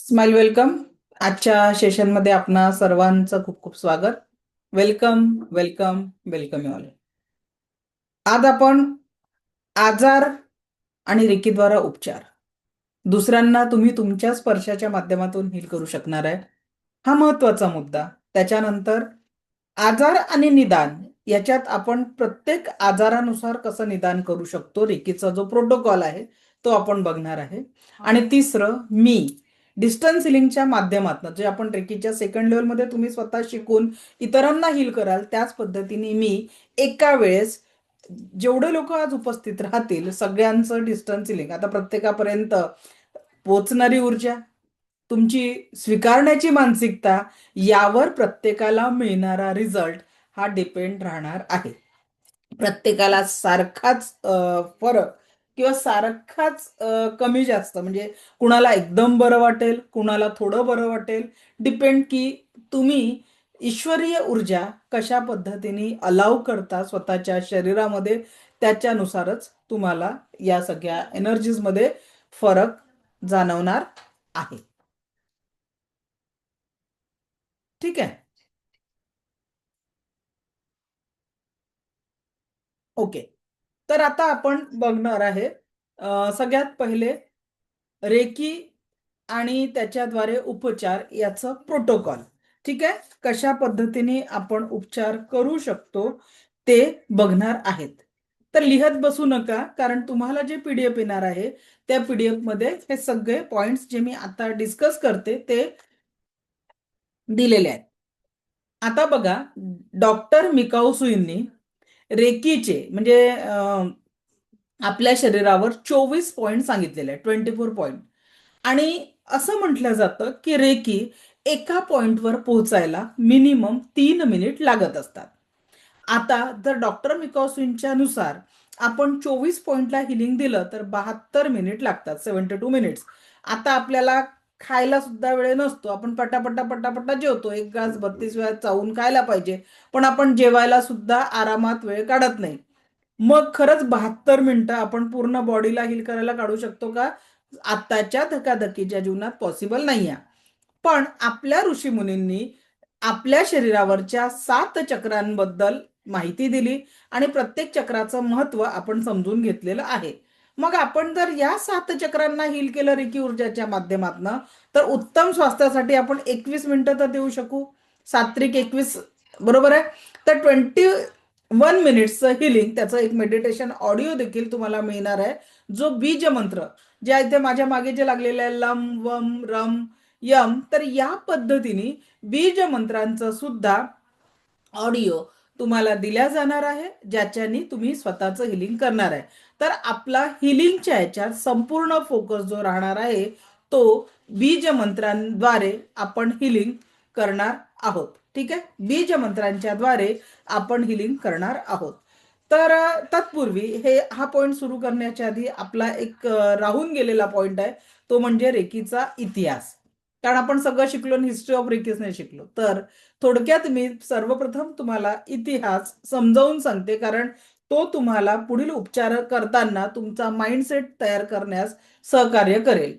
Smile welcome. आजच्या सेशनमध्ये आपणा सर्वांचं खूप खूप स्वागत. Welcome, welcome, welcome you all. आज आपण आजार आणि रेकीद्वारा उपचार, दुसऱ्यांना तुम्ही तुमच्या स्पर्शाच्या माध्यमातून हील करू शकणार आहे, हा महत्वाचा मुद्दा. त्याच्यानंतर आजार आणि निदान याच्यात आपण प्रत्येक आजारानुसार कसं निदान करू शकतो, रेकीचा जो प्रोटोकॉल आहे तो आपण बघणार आहे. आणि तिसरं मी डिस्टन्स हिलिंगच्या माध्यमातून जे आपण रेकीच्या सेकंड लेवलमध्ये तुम्ही स्वतः शिकून इतरांना हील कराल, त्याच पद्धतीने मी एका वेळेस जेवढे लोक आज उपस्थित राहतील सगळ्यांचं डिस्टन्स हिलिंग, आता प्रत्येकापर्यंत पोचणारी ऊर्जा, तुमची स्वीकारण्याची मानसिकता, यावर प्रत्येकाला मिळणारा रिझल्ट हा डिपेंड राहणार आहे. प्रत्येकाला सारखाच फरक किंवा सारखाच कमी जास्त, म्हणजे कुणाला एकदम बरं वाटेल, कुणाला थोडं बरं वाटेल, डिपेंड की तुम्ही ईश्वरीय ऊर्जा कशा पद्धतीने अलाव करता स्वतःच्या शरीरामध्ये, त्याच्यानुसारच तुम्हाला या सगळ्या एनर्जीज मध्ये फरक जाणवणार आहे. ठीक आहे. ओके. तर आता आपण बघणार आहे सगळ्यात पहिले रेकी आणि त्याच्याद्वारे उपचार याचं प्रोटोकॉल. ठीक आहे, कशा पद्धतीने आपण उपचार करू शकतो ते बघणार आहेत. तर लिहत बसू नका, कारण तुम्हाला जे पीडीएफ येणार आहे त्या पीडीएफ मध्ये हे सगळे पॉइंट्स जे मी आता डिस्कस करते ते दिलेले आहेत. आता बघा, डॉक्टर मिकाऊ सुईंनी रेकीचे म्हणजे आपल्या शरीरावर 24 पॉइंट सांगितलेले आहे, 24 पॉइंट. आणि असं म्हटलं जातं की रेकी एका पॉइंटवर पोहोचायला मिनिमम 3 मिनिट लागत असतात. आता जर डॉक्टर मिकॉसिनच्या नुसार आपण 24 पॉइंटला हिलिंग दिलं तर 72 मिनिट लागतात, 72 मिनिट्स. आता आपल्याला खायला सुद्धा वेळ नसतो, आपण पटापटा पटापटा जेवतो, एक घास 32 वेळा चावून खायला पाहिजे, पण आपण जेवायला सुद्धा आरामात वेळ काढत नाही. मग खरंच 72 मिनिटं आपण पूर्ण बॉडीला हील करायला काढू शकतो का? आत्ताच्या धकाधकीच्या जीवनात पॉसिबल नाही आहे. पण आपल्या ऋषीमुनींनी आपल्या शरीरावरच्या 7 चक्रांबद्दल माहिती दिली आणि प्रत्येक चक्राचं महत्व आपण समजून घेतलेलं आहे. मग आपण जर या 7 चक्रांना हील केलं रेकी ऊर्जाच्या माध्यमातून, तर उत्तम स्वास्थ्यासाठी आपण 21 मिनिटं तर देऊ शकू. सात्विक 21, बरोबर आहे. तर 21 मिनिट्सचं हिलिंग, त्याचं एक मेडिटेशन ऑडिओ देखील तुम्हाला मिळणार आहे, जो बीज मंत्र जे इथे माझ्या मागे जे लागलेले आहे, लम वम रम यम, तर या पद्धतीने बीज मंत्रांचं सुद्धा ऑडिओ तुम्हाला दिल्या जाणार आहे, ज्याच्यानी तुम्ही स्वतःचं हिलिंग करणार आहे. तर आपला हिलिंगच्या ह्याच्यात संपूर्ण फोकस जो राहणार आहे तो बीज मंत्रांद्वारे आपण हिलिंग करणार आहोत. ठीक आहे, बीज मंत्रांच्या द्वारे आपण हिलिंग करणार आहोत. तर तत्पूर्वी हा पॉइंट सुरू करण्याच्या आधी आपला एक राहून गेलेला पॉइंट आहे, तो म्हणजे रेकीचा इतिहास. कारण आपण सगळं शिकलो आणि हिस्ट्री ऑफ रेकीच नाही शिकलो. तर थोडक्यात मी सर्वप्रथम तुम्हाला इतिहास समजावून सांगते, कारण तो तुम्हाला पुढील उपचार करताना तुमचा माइंडसेट तयार करण्यास सहकार्य करेल.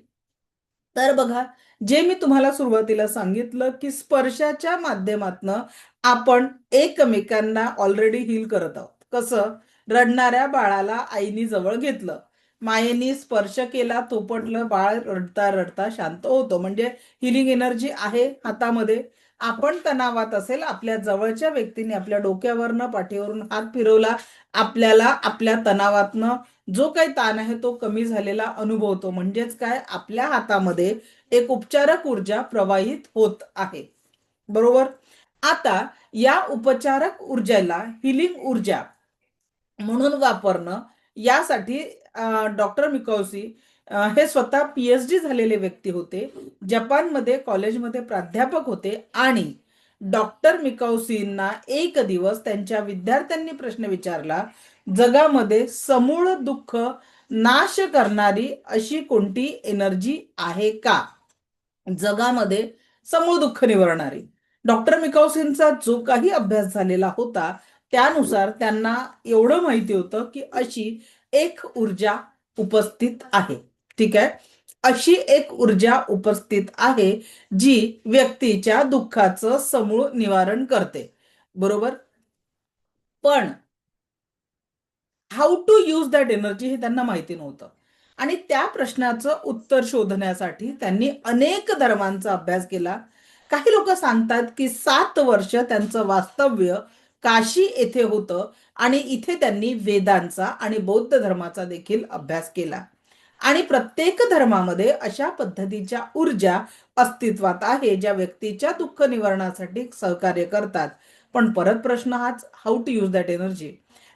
तर बघा, जे मी तुम्हाला सुरुवातीला सांगितलं की स्पर्शाच्या माध्यमातनं आपण एकमेकांना ऑलरेडी हील करत आहोत. कसं? रडणाऱ्या बाळाला आईनी जवळ घेतलं, मायेनी स्पर्श केला, थोपटलं, बाळ रडता रडता शांत होतो, म्हणजे हिलिंग एनर्जी आहे हातामध्ये. आपण तणावात असेल, आपल्या जवळच्या व्यक्तीने आपल्या डोक्यावरनं पाठीवरून हात फिरवला, आपल्याला आपल्या तणावातनं जो काही ताण आहे तो कमी झालेला अनुभवतो, म्हणजेच काय, आपल्या हातामध्ये एक उपचारक ऊर्जा प्रवाहित होत आहे. बरोबर. आता या उपचारक ऊर्जेला हिलिंग ऊर्जा म्हणून वापरणं, यासाठी डॉक्टर मिकौसी हे स्वतः पीएचडी झालेले व्यक्ती होते. जपानमध्ये कॉलेजमध्ये प्राध्यापक होते. आणि डॉक्टर मिकौसींना एक दिवस त्यांच्या विद्यार्थ्यांनी प्रश्न विचारला, जगामध्ये समूळ दुःख नाश करणारी अशी कोणती एनर्जी आहे का? जगामध्ये समूळ दुःख निवारणारी. डॉक्टर मिकौसींचा जो काही अभ्यास झालेला होता त्यानुसार त्यांना एवढं माहिती होतं की अशी एक ऊर्जा उपस्थित आहे. ठीक आहे. अशी एक ऊर्जा उपस्थित आहे जी व्यक्तीच्या दुःखाचं समूळ निवारण करते. बरोबर. पण how to use that energy हे त्यांना माहिती नव्हतं. आणि त्या प्रश्नाचं उत्तर शोधण्यासाठी त्यांनी अनेक धर्मांचा अभ्यास केला. काही लोक सांगतात की 7 वर्ष त्यांचं वास्तव्य काशी येथे होतं आणि इथे त्यांनी वेदांचा आणि बौद्ध धर्माचा देखील अभ्यास केला. आणि प्रत्येक धर्मामध्ये अशा पद्धतीच्या ऊर्जा अस्तित्वात आहे ज्या व्यक्तीच्या दुःख निवारणासाठी सहकार्य करतात. पण परत प्रश्न हाच, how to use that energy.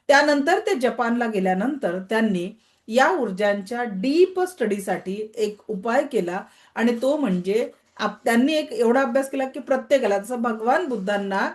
त्यानंतर ते जपानला गेल्यानंतर त्यांनी या ऊर्जांच्या डीप स्टडीसाठी एक उपाय केला. आणि तो म्हणजे त्यांनी एक एवढा अभ्यास केला की प्रत्येकाला, जसं भगवान बुद्धांना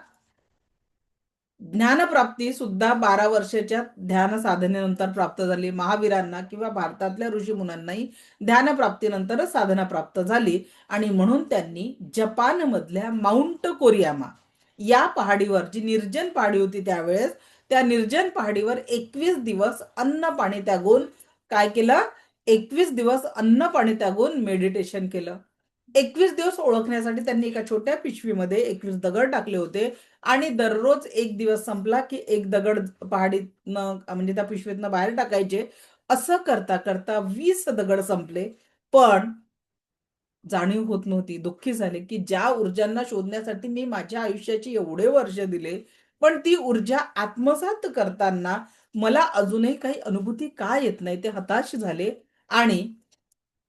ज्ञानप्राप्ती सुद्धा 12 वर्षाच्या ध्यान साधनेनंतर प्राप्त झाली, महावीरांना किंवा भारतातल्या ऋषीमुनींनाही ध्यानप्राप्तीनंतरच साधना प्राप्त झाली. आणि म्हणून त्यांनी जपानमधल्या माउंट कोरियामा या पहाडीवर, जी निर्जन पहाडी होती त्यावेळेस, त्या निर्जन पहाडीवर 21 दिवस अन्न पाणी त्यागून काय केलं? 21 दिवस अन्न पाणी त्यागून मेडिटेशन केलं. 21 दिवस ओळखण्यासाठी त्यांनी एका छोट्या पिशवीमध्ये 21 दगड टाकले होते. आणि दररोज एक दिवस संपला की एक दगड पहाडीतनं म्हणजे त्या पिशवीतनं बाहेर टाकायचे. असं करता करता 20 दगड संपले. पण जाणीव होत नव्हती. दुःखी झाले की ज्या ऊर्जांना शोधण्यासाठी मी माझ्या आयुष्याची एवढे वर्ष दिले, पण ती ऊर्जा आत्मसात करताना मला अजूनही काही अनुभूती का येत नाही, ते हताश झाले. आणि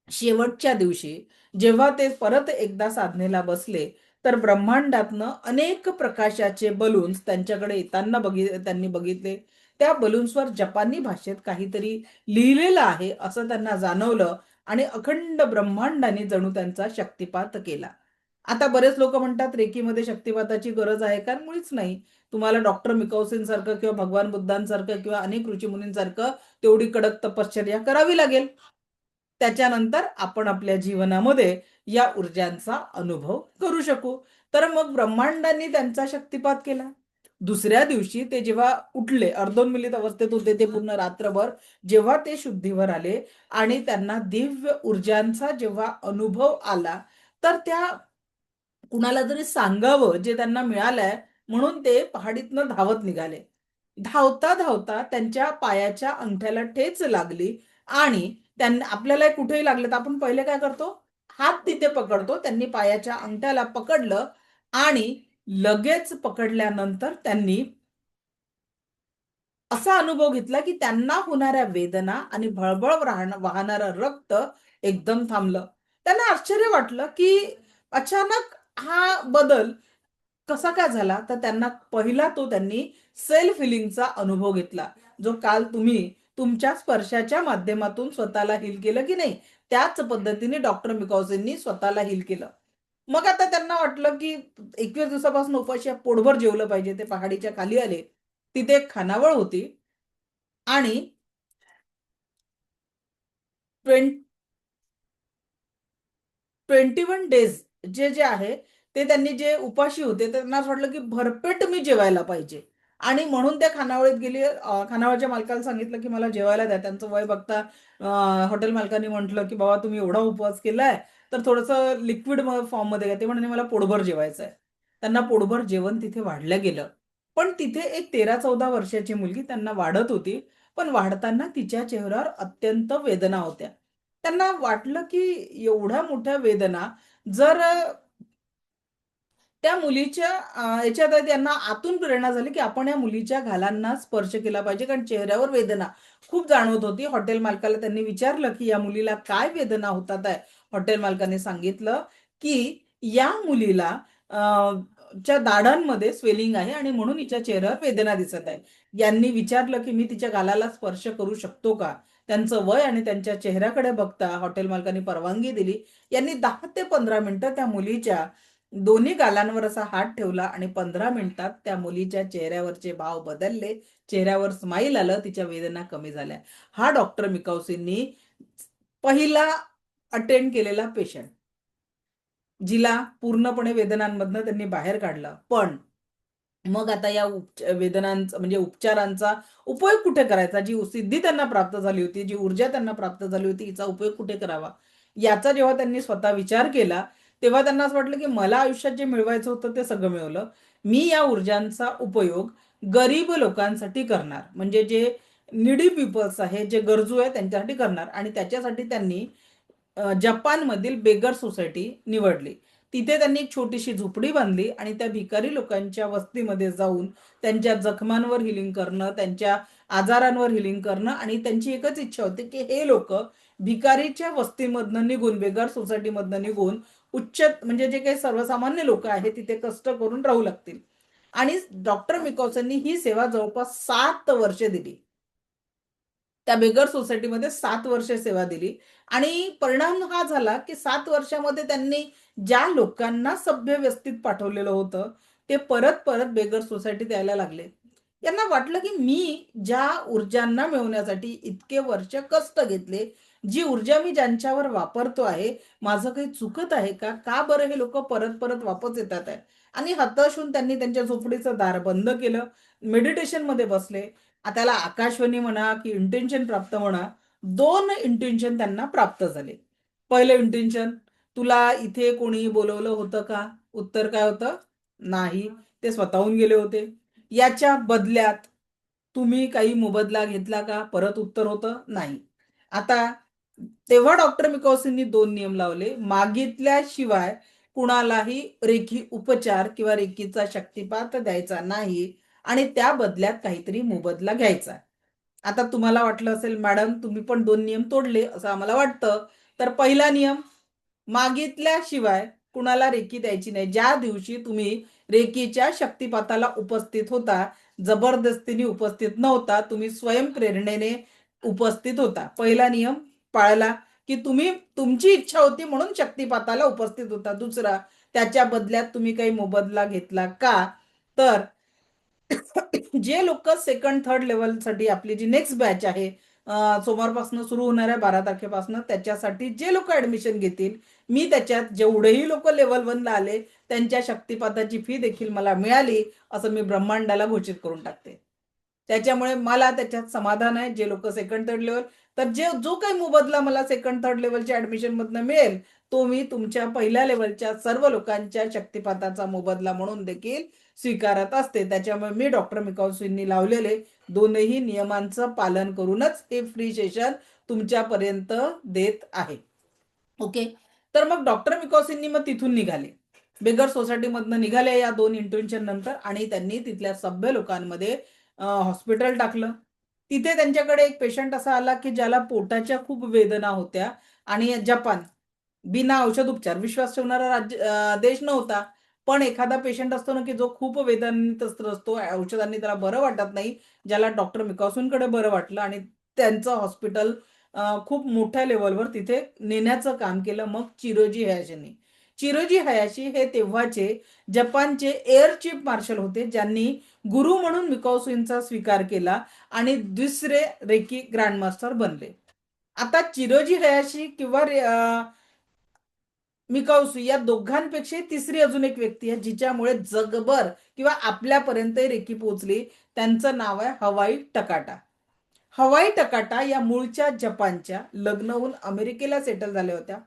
शेवटच्या दिवशी जेव्हा ते परत एकदा साधनेला बसले, तर ब्रह्मांडातनं अनेक प्रकाशाचे बलून्स त्यांच्याकडे येताना त्यांनी बघितले. त्या बलून्सवर जपानी भाषेत काहीतरी लिहिलेलं आहे असं त्यांना जाणवलं. आणि अखंड ब्रह्मांडाने जणू त्यांचा शक्तिपात केला. आता बरेच लोक म्हणतात रेकीमध्ये शक्तिपाताची गरज आहे का? मुळीच नाही. तुम्हाला डॉक्टर मिकौसिन सारखं किंवा भगवान बुद्धांसारखं किंवा अनेक ऋषीमुनींसारखं तेवढी कडक तपश्चर्या करावी लागेल. त्याच्यानंतर आपण आपल्या जीवनामध्ये या ऊर्जांचा अनुभव करू शकू. तर मग ब्रह्मांडाने त्यांचा शक्तिपात केला. दुसऱ्या दिवशी ते जेव्हा उठले, अर्धोन्मिलित अवस्थेत होते ते पूर्ण रात्रभर, जेव्हा ते शुद्धीवर आले आणि त्यांना दिव्य ऊर्जांचा जेव्हा अनुभव आला, तर त्या कुणाला तरी सांगावं जे त्यांना मिळालंय, म्हणून ते पहाडीतनं धावत निघाले. धावता धावता त्यांच्या पायाच्या अंगठ्याला ठेच लागली. आणि त्यांना, आपल्याला कुठेही लागलं तर आपण पहिले काय करतो? हात तिथे पकडतो. त्यांनी पायाच्या अंगठ्याला पकडलं. आणि लगेच पकडल्यानंतर त्यांनी असा अनुभव घेतला की त्यांना होणाऱ्या वेदना आणि भळबळ वाहणारं रक्त एकदम थांबलं. त्यांना आश्चर्य वाटलं की अचानक हा बदल कसा काय झाला? तर त्यांना पहिला तो त्यांनी सेल्फ हिलिंगचा अनुभव घेतला. जो काल तुम्ही तुमच्या स्पर्शाच्या माध्यमातून स्वतःला हील केलं की नाही, त्याच पद्धतीने डॉक्टर मिकॉसिननी स्वतःला हील केलं. मग आता त्यांना वाटलं की 21 दिवसापासून उपाशी आहे, पोटभर जेवलं पाहिजे. ते पहाडीच्या खाली आले. तिथे एक खानावळ होती. आणि 21 डेज जे जे आहे ते त्यांनी जे उपाशी होते, त्यांना असं वाटलं की भरपेट मी जेवायला पाहिजे. आणि म्हणून त्या खानावळीत गेली. खानावळच्या मालकाला सांगितलं की मला जेवायला द्या. त्यांचं वय बघता हॉटेल मालकांनी म्हटलं की बाबा तुम्ही एवढा उपवास केलाय, तर थोडंसं लिक्विड फॉर्ममध्ये घ्या. ते म्हणाले मला पोटभर जेवायचं आहे. त्यांना पोटभर जेवण तिथे वाढलं गेलं. पण तिथे एक 13-14 वर्षाची मुलगी त्यांना वाढत होती. पण वाढताना तिच्या चेहऱ्यावर अत्यंत वेदना होत्या. त्यांना वाटलं की एवढ्या मोठ्या वेदना जर त्या मुलीच्या याच्यात त्यांना आतून प्रेरणा झाली की आपण या मुलीच्या गालांना स्पर्श केला पाहिजे, कारण चेहऱ्यावर वेदना खूप जाणवत होती. हॉटेल मालकाला त्यांनी विचारलं की या मुलीला काय वेदना होतात आहे. हॉटेल मालकाने सांगितलं की या मुलीला च्या दाढांमध्ये स्वेलिंग आहे आणि म्हणून हिच्या चेहऱ्यावर वेदना दिसत आहे. यांनी विचारलं की मी तिच्या गालाला स्पर्श करू शकतो का? त्यांचं वय आणि त्यांच्या चेहऱ्याकडे बघता हॉटेल मालकाने परवानगी दिली. यांनी 10 ते 15 मिनिटं त्या मुलीच्या दोन्ही गालांवर असा हात ठेवला आणि 15 मिनिटात त्या मुलीच्या चेहऱ्यावरचे भाव बदलले. चेहऱ्यावर स्माईल आलं. तिच्या वेदना कमी झाल्या. हा डॉक्टर मिकाउसींनी पहिला अटेंड केलेला पेशंट, जिला पूर्णपणे वेदनांमधनं त्यांनी बाहेर काढलं. पण मग आता या वेदनांचा म्हणजे उपचारांचा उपयोग कुठे करायचा? जी सिद्धी त्यांना प्राप्त झाली होती, जी ऊर्जा त्यांना प्राप्त झाली होती, हिचा उपयोग कुठे करावा? याचा जेव्हा त्यांनी स्वतः विचार केला तेव्हा त्यांना असं वाटलं की मला आयुष्यात जे मिळवायचं होतं ते सगळं मिळवलं. मी या ऊर्जांचा उपयोग गरीब लोकांसाठी करणार, म्हणजे जे निडी पीपल्स आहे, जे गरजू आहे त्यांच्यासाठी करणार. आणि त्याच्यासाठी त्यांनी जपानमधील बेगर सोसायटी निवडली. तिथे त्यांनी एक छोटीशी झोपडी बांधली आणि त्या भिकारी लोकांच्या वस्तीमध्ये जाऊन त्यांच्या जखमांवर हिलिंग करणं, त्यांच्या आजारांवर हिलिंग करणं. आणि त्यांची एकच इच्छा होती की हे लोक भिकारीच्या वस्तीमधनं निघून, बेगर सोसायटीमधनं निघून उच्च, म्हणजे जे काही सर्वसामान्य लोक आहेत तिथे कष्ट करून राहू लागतील. आणि डॉक्टर मिकॉसननी ही सेवा जवळपास 7 वर्षे दिली. त्या बेगर सोसायटीमध्ये 7 वर्ष सेवा दिली. आणि परिणाम हा झाला की 7 वर्षामध्ये त्यांनी ज्या लोकांना सभ्य व्यवस्थित पाठवलेलं होतं ते परत परत बेगर सोसायटीत यायला लागले. यांना वाटलं की मी ज्या ऊर्जांना मिळवण्यासाठी इतके वर्ष कष्ट घेतले, जी ऊर्जा मी ज्यांच्यावर वापरतो आहे, माझं काही चुकत आहे का? का बरं हे लोक परत परत वापस येतात आहे? आणि हताश होऊन त्यांनी त्यांच्या झोपडीचं दार बंद केलं, मेडिटेशन मध्ये बसले. त्याला आकाशवाणी म्हणा की इंटेन्शन प्राप्त म्हणा, 2 इंटेन्शन त्यांना प्राप्त झाले. पहिलं इंटेन्शन, तुला इथे कोणी बोलवलं होतं का? उत्तर काय होतं? नाही, ते स्वतःहून गेले होते. याच्या बदल्यात तुम्ही काही मोबदला घेतला का? परत उत्तर होतं नाही. आता तेव्हा डॉक्टर मिकॉसींनी 2 नियम लावले. मागितल्याशिवाय कुणालाही रेखी उपचार किंवा रेखीचा शक्तिपात द्यायचा नाही आणि त्या बदल्यात काहीतरी मोबदला घ्यायचा. आता तुम्हाला वाटलं असेल मॅडम तुम्ही पण 2 नियम तोडले असं आम्हाला वाटतं. तर पहिला नियम, मागितल्याशिवाय कुणाला रेकी द्यायची नाही. ज्या दिवशी तुम्ही रेकीच्या शक्तिपाताला उपस्थित होता, जबरदस्तीने उपस्थित नव्हता, तुम्ही स्वयंप्रेरणेने उपस्थित होता, पहिला नियम पाळला की तुम्ही तुमची इच्छा होती म्हणून शक्तिपाताला उपस्थित होता. दुसरा, त्याच्या बदल्यात तुम्ही काही मोबदला घेतला का? तर जे लोक सेकंड थर्ड लेवलसाठी, आपली जी नेक्स्ट बॅच आहे सोमवारपासून सुरू होणाऱ्या 12 तारखेपासून, त्याच्यासाठी जे लोक ऍडमिशन घेतील, मी त्याच्यात जेवढेही लोक लेवल 1 ला आले त्यांच्या शक्तिपाताची फी देखील मला मिळाली असं मी ब्रह्मांडाला घोषित करून टाकते. त्याच्यामुळे मला त्याच्यात समाधान आहे. जे लोक सेकंड थर्ड लेवल, तर जो काही मोबदला मला सेकंड थर्ड लेवलच्या ऍडमिशन मधनं मिळेल तो मी तुमच्या पहिल्या लेवलच्या सर्व लोकांच्या शक्तिपाताचा मोबदला म्हणून देखील स्वीकारत असते. त्याच्यामुळे मी डॉक्टर मिकॉसींनी लावलेले 2ही नियमांचं पालन करूनच हे फ्री सेशन तुमच्यापर्यंत देत आहे. ओके. तर मग डॉक्टर मिकॉसींनी मग तिथून निघाले, बेगर सोसायटीमधनं निघाले या 2 इंटेन्शन नंतर, आणि त्यांनी तिथल्या सभ्य लोकांमध्ये हॉस्पिटल टाकलं. तिथे त्यांच्याकडे एक पेशंट असा आला की ज्याला पोटाच्या खूप वेदना होत्या. आणि जपान बिना औषध उपचार, विश्वास ठेवणारा देश नव्हता. पण एखादा पेशंट असतो ना की जो खूप वेदनाग्रस्त असतो, औषधांनी त्याला बरं वाटत नाही, ज्याला डॉक्टर मिकॉसूनकडे बरं वाटलं आणि त्यांचं हॉस्पिटल खूप मोठ्या लेवलवर तिथे नेण्याचं काम केलं मग चिरोजी हयाशींनी. चिरोजी हयाशी हे तेव्हाचे जपानचे एअर चीफ मार्शल होते, ज्यांनी गुरु म्हणून मिकॉसूंचा स्वीकार केला आणि दुसरे रेकी ग्रँडमास्टर बनले. आता चिरोजी हयाशी किंवा मिकाउसू या दोघांपेक्षा तिसरी अजून एक व्यक्ती आहे जिच्यामुळे जगभर किंवा आपल्यापर्यंत रेकी पोहोचली. त्यांचं नाव आहे हवाई टकाटा. हवाई टकाटा या मूळच्या जपानच्या, लग्न होऊन अमेरिकेला सेटल झाल्या होत्या.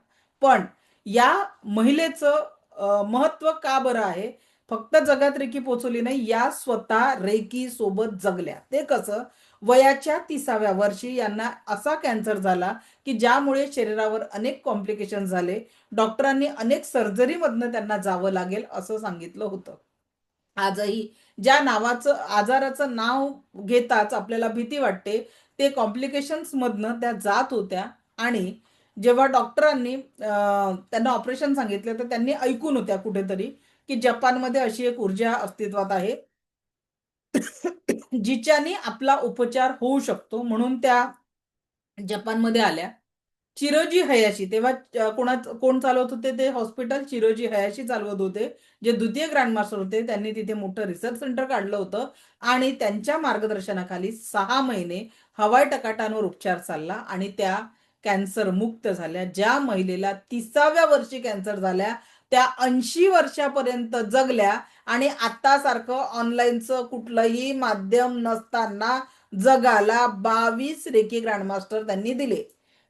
पण या महिलेचं महत्व का बरं आहे? फक्त जगात रेकी पोचवली नाही, या स्वतः रेकी सोबत जगल्या. ते कसं? वयाच्या 30व्या वर्षी यांना असा कॅन्सर झाला की ज्यामुळे शरीरावर अनेक कॉम्प्लिकेशन झाले. डॉक्टरांनी अनेक सर्जरी मधनं त्यांना जावं लागेल असं सांगितलं होतं. आजही ज्या नावाचं आजाराचं नाव घेताच आपल्याला भीती वाटते, ते कॉम्प्लिकेशन्स मधनं त्या जात होत्या. आणि जेव्हा डॉक्टरांनी त्यांना ऑपरेशन सांगितलं तर त्यांनी ऐकून होत्या कुठेतरी की जपानमध्ये अशी एक ऊर्जा अस्तित्वात आहे जिच्याने आपला उपचार होऊ शकतो. म्हणून त्या जपानमध्ये आल्या. चिरोजी हयाशी तेव्हा कोण चालवत होते ते हॉस्पिटल? चिरोजी हयाशी चालवत होते, जे द्वितीय ग्रँडमास्टर होते. त्यांनी तिथे मोठं रिसर्च सेंटर काढलं होतं आणि त्यांच्या मार्गदर्शनाखाली 6 महिने हवाई टकाटांवर उपचार चालला आणि त्या कॅन्सर मुक्त झाल्या. ज्या महिलेला 30व्या वर्षी कॅन्सर झाल्या त्या 80 वर्षापर्यंत जगल्या आणि आता सारखं ऑनलाईनचं कुठलंही माध्यम नसताना जगाला 22 रेकी ग्रँडमास्टर त्यांनी दिले.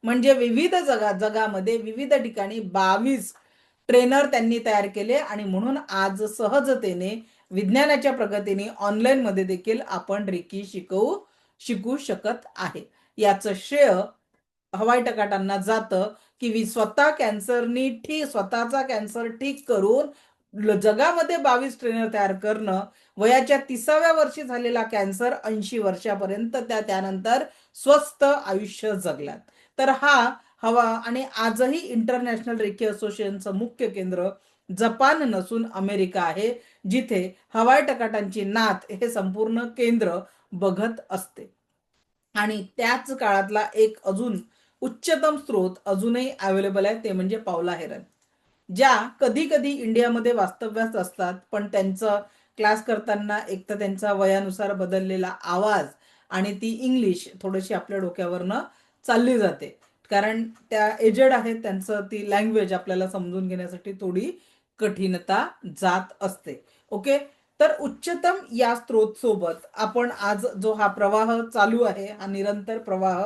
म्हणजे विविध जगामध्ये विविध ठिकाणी 22 ट्रेनर त्यांनी तयार केले आणि म्हणून आज सहजतेने विज्ञानाच्या प्रगतीने ऑनलाईन मध्ये देखील आपण रेकी शिकू शकत आहे. याचं श्रेय हवाई टकाटांना जातं की स्वतःचा कॅन्सर ठीक करून जगामध्ये 22 ट्रेनर तयार करणं, वयाच्या 30व्या वर्षी झालेला कॅन्सर 80 वर्षापर्यंत त्यानंतर स्वस्थ आयुष्य जगल्यात. तर हा हवा आणि आजही इंटरनॅशनल रेकी असोसिएशनचं मुख्य केंद्र जपान नसून अमेरिका आहे, जिथे हवाई टकाटांची नात हे संपूर्ण केंद्र बघत असते. आणि त्याच काळातला एक अजून उच्चतम स्रोत अजूनही अवेलेबल आहे, ते म्हणजे पावला हेरन, ज्या कधी कधी इंडियामध्ये वास्तव्यास असतात, पण त्यांचं क्लास करताना एक तर त्यांचा वयानुसार बदललेला आवाज आणि ती इंग्लिश थोडीशी आपल्या डोक्यावरनं चालली जाते, कारण त्या एजेड आहेत, त्यांचं ती लँग्वेज आपल्याला समजून घेण्यासाठी थोडी कठीणता जात असते. ओके. तर उच्चतम या स्त्रोत सोबत आपण आज जो हा प्रवाह चालू आहे, हा निरंतर प्रवाह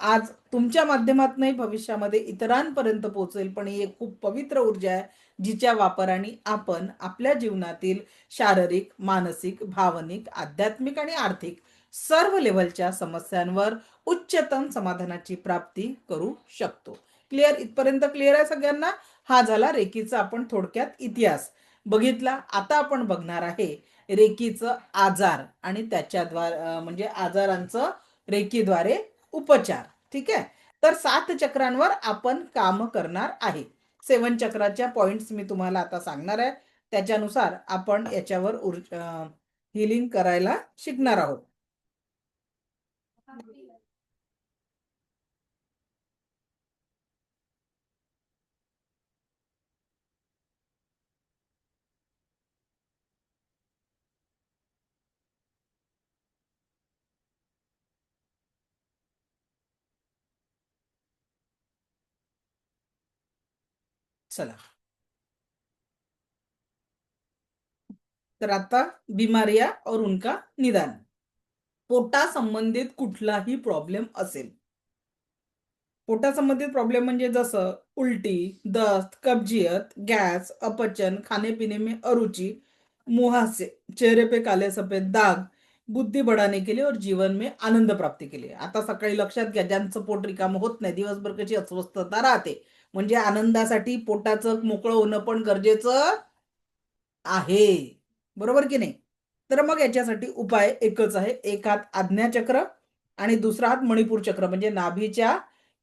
आज तुमच्या माध्यमातूनही भविष्यामध्ये इतरांपर्यंत पोहोचेल, पण ही एक खूप पवित्र ऊर्जा आहे, जिच्या वापराने आपण आपल्या जीवनातील शारीरिक, मानसिक, भावनिक, आध्यात्मिक आणि आर्थिक सर्व लेव्हलच्या समस्यांवर उच्चतम समाधानाची प्राप्ती करू शकतो. क्लिअर? इथपर्यंत क्लिअर आहे सगळ्यांना? हा झाला रेकीचा आपण थोडक्यात इतिहास बघितला. आता आपण बघणार आहे रेकीचं आजार आणि त्याच्याद्वारे म्हणजे आजारांचं रेकीद्वारे उपचार. ठीक आहे. तर 7 चक्रांवर आपण काम करणार आहे. 7 चक्राच्या पॉइंट्स मी तुम्हाला आता सांगणार आहे, त्याच्यानुसार आपण याच्यावर हिलिंग करायला शिकणार आहोत. चला, तर आता बिमारिया और उनका निदान. पोटा संबंधित कुठलाही प्रॉब्लेम असेल, पोटासंबंधित प्रॉब्लेम म्हणजे जसं उलटी, दस्त, कब्जियत, गैस, अपचन, खाने पीने में अरुचि, मुहासे, चेहरे पे काले सफेद दाग, बुद्धी बढ़ाने के लिए और जीवन में आनंद प्राप्ती के लिए. आता सकाळी लक्षात घ्या, ज्यांचं पोट रिकाम होत नाही, दिवसभर कशी अस्वस्थता राहते, म्हणजे आनंदासाठी पोटाचं मोकळं होणं पण गरजेचं आहे. बरोबर की नाही? तर मग याच्यासाठी उपाय एकच आहे. एक हात आज्ञाचक्र आणि दुसरा हात मणिपूर चक्र, म्हणजे नाभीच्या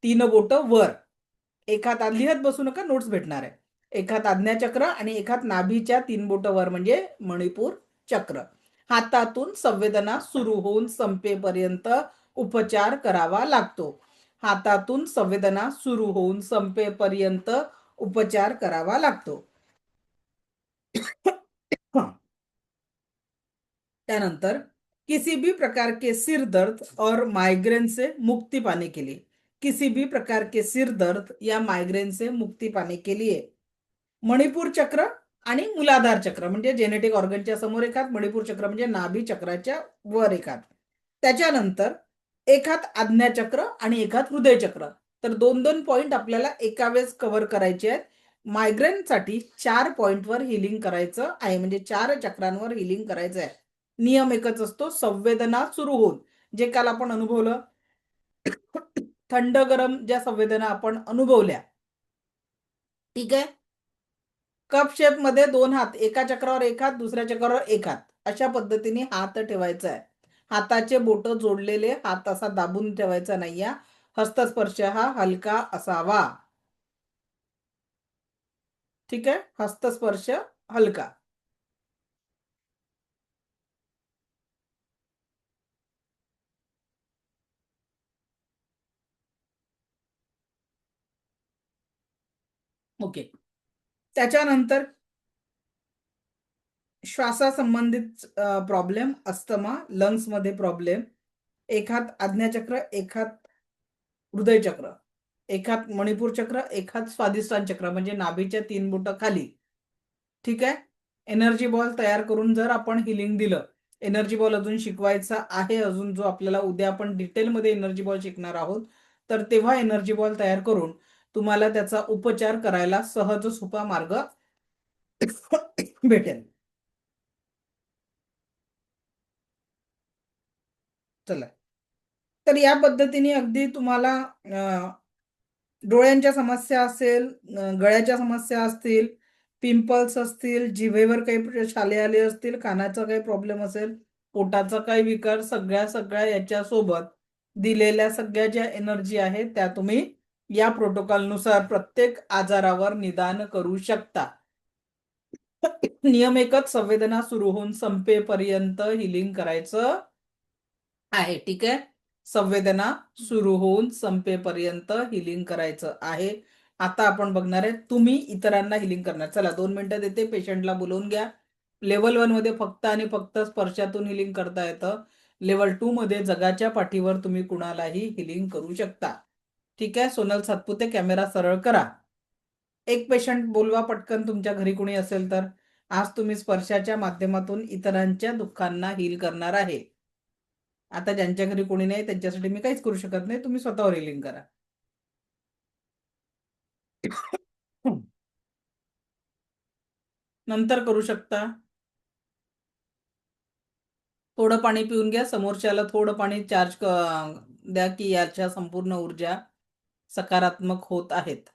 3 बोट वर. एक हात लिहत बसू नका, नोट्स भेटणार आहे. एक हात आज्ञाचक्र आणि एक हात नाभीच्या 3 बोट वर म्हणजे मणिपूर चक्र. हातातून संवेदना सुरू होऊन संपेपर्यंत उपचार करावा लागतो. हातातून संवेदना सुरू होऊन संपेपर्यंत उपचार करावा लागतो. त्यानंतर किसी भी प्रकार के सिर दर्द और माइग्रेन से मुक्ति पाने के लिए, किसी भी प्रकार के सिर दर्द या माइग्रेन से मुक्ति पाने के लिए मणिपूर चक्र आणि मूलाधार चक्र म्हणजे जेनेटिक ऑर्गनच्या समोर एक हात, मणिपूर चक्र म्हणजे नाभी चक्राच्या वर एक हात. त्याच्यानंतर एक हात आज्ञाचक्र आणि एक हात हृदय चक्र. तर 2-2 पॉइंट आपल्याला एका वेळेस कव्हर करायचे आहेत. मायग्रेनसाठी 4 पॉइंटवर हिलिंग करायचं आहे, म्हणजे 4 चक्रांवर हिलिंग करायचं आहे. नियम एकच असतो, संवेदना सुरू होऊन, जे काल आपण अनुभवलं, थंड गरम ज्या संवेदना आपण अनुभवल्या, ठीक आहे, कप शेप मध्ये 2 हात, एका चक्रावर एक हात, दुसऱ्या चक्रावर एक हात, अशा पद्धतीने हात ठेवायचा आहे. हाताचे बोट जोडलेले, हात असा दाबून ठेवायचा नाहीये. हस्तस्पर्श हा हलका असावा. ठीक आहे, हस्तस्पर्श हलका. ओके. त्याच्यानंतर श्वासासंबंधित प्रॉब्लेम, अस्थमा, लंग्स मध्ये प्रॉब्लेम, एक हात आज्ञाचक्र, एक हात हृदय चक्र, एक हात मणिपूर चक्र, एक हात स्वादिष्टान चक्र म्हणजे नाभीच्या 3 बोट खाली. ठीक आहे. एनर्जी बॉल तयार करून जर आपण हिलिंग दिलं, एनर्जी बॉल अजून शिकवायचा आहे, अजून जो आपल्याला उद्या आपण डिटेलमध्ये एनर्जी बॉल शिकणार आहोत, तर तेव्हा एनर्जी बॉल तयार करून तुम्हाला त्याचा उपचार करायला सहज सोपा मार्ग भेटेल. चला, तर या पद्धतीने अगदी तुम्हाला डोळ्यांच्या समस्या असेल, गळ्याच्या समस्या असतील, पिंपल्स असतील, जिभेवर काही छाले आले असतील, कानाचा काही प्रॉब्लेम असेल, पोटाचा काही विकार, सगळ्या सगळ्या याच्यासोबत दिलेल्या सगळ्या ज्या एनर्जी आहेत त्या तुम्ही या प्रोटोकॉलनुसार प्रत्येक आजारावर निदान करू शकता. नियम एकच, संवेदना सुरू होऊन संपेपर्यंत हिलिंग करायचं आहे. ठीक आहे. संवेदना सुरू होऊन संपेपर्यंत हिलिंग करायचं आहे. आता आपण बघणार आहे तुम्ही इतरांना हिलिंग करणार. चला 2 मिनिटं देते, पेशंटला बोलवून घ्या. लेवल 1 मध्ये फक्त आणि फक्त स्पर्शातून हिलिंग करता येतं. लेवल 2 मध्ये जगाच्या पाठीवर तुम्ही कुणालाही हिलिंग करू शकता. ठीक आहे. सोनल सातपुते, कॅमेरा सरळ करा. एक पेशंट बोलवा पटकन, तुमच्या घरी कुणी असेल तर. आज तुम्ही स्पर्शाच्या माध्यमातून इतरांच्या दुःखांना हील करणार आहे. आता ज्यांच्या घरी कोणी नाही त्यांच्यासाठी मी काहीच करू शकत नाही, तुम्ही स्वतःवर हिलिंग करा. नंतर करू शकता. थोडं पाणी पिऊन घ्या, समोरच्याला थोडं पाणी चार्ज द्या की याच्या संपूर्ण ऊर्जा सकारात्मक होत आहेत.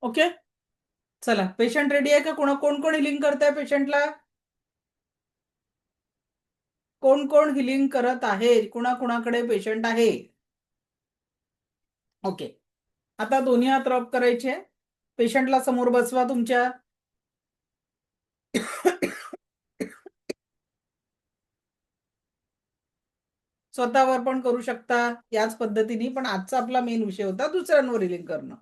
ओके. चला, पेशंट रेडी आहे का? कोण कोण हिलिंग करताय पेशंटला? कोण कोण हिलिंग करत आहे? कुणाकुणाकडे पेशंट आहे? ओके. आता दोन्ही हात रब करायचे. पेशंटला समोर बसवा तुमच्या. स्वतःवर पण करू शकता याच पद्धतीने, पण आजचा आपला मेन विषय होता दुसऱ्यांवर हिलिंग करणं.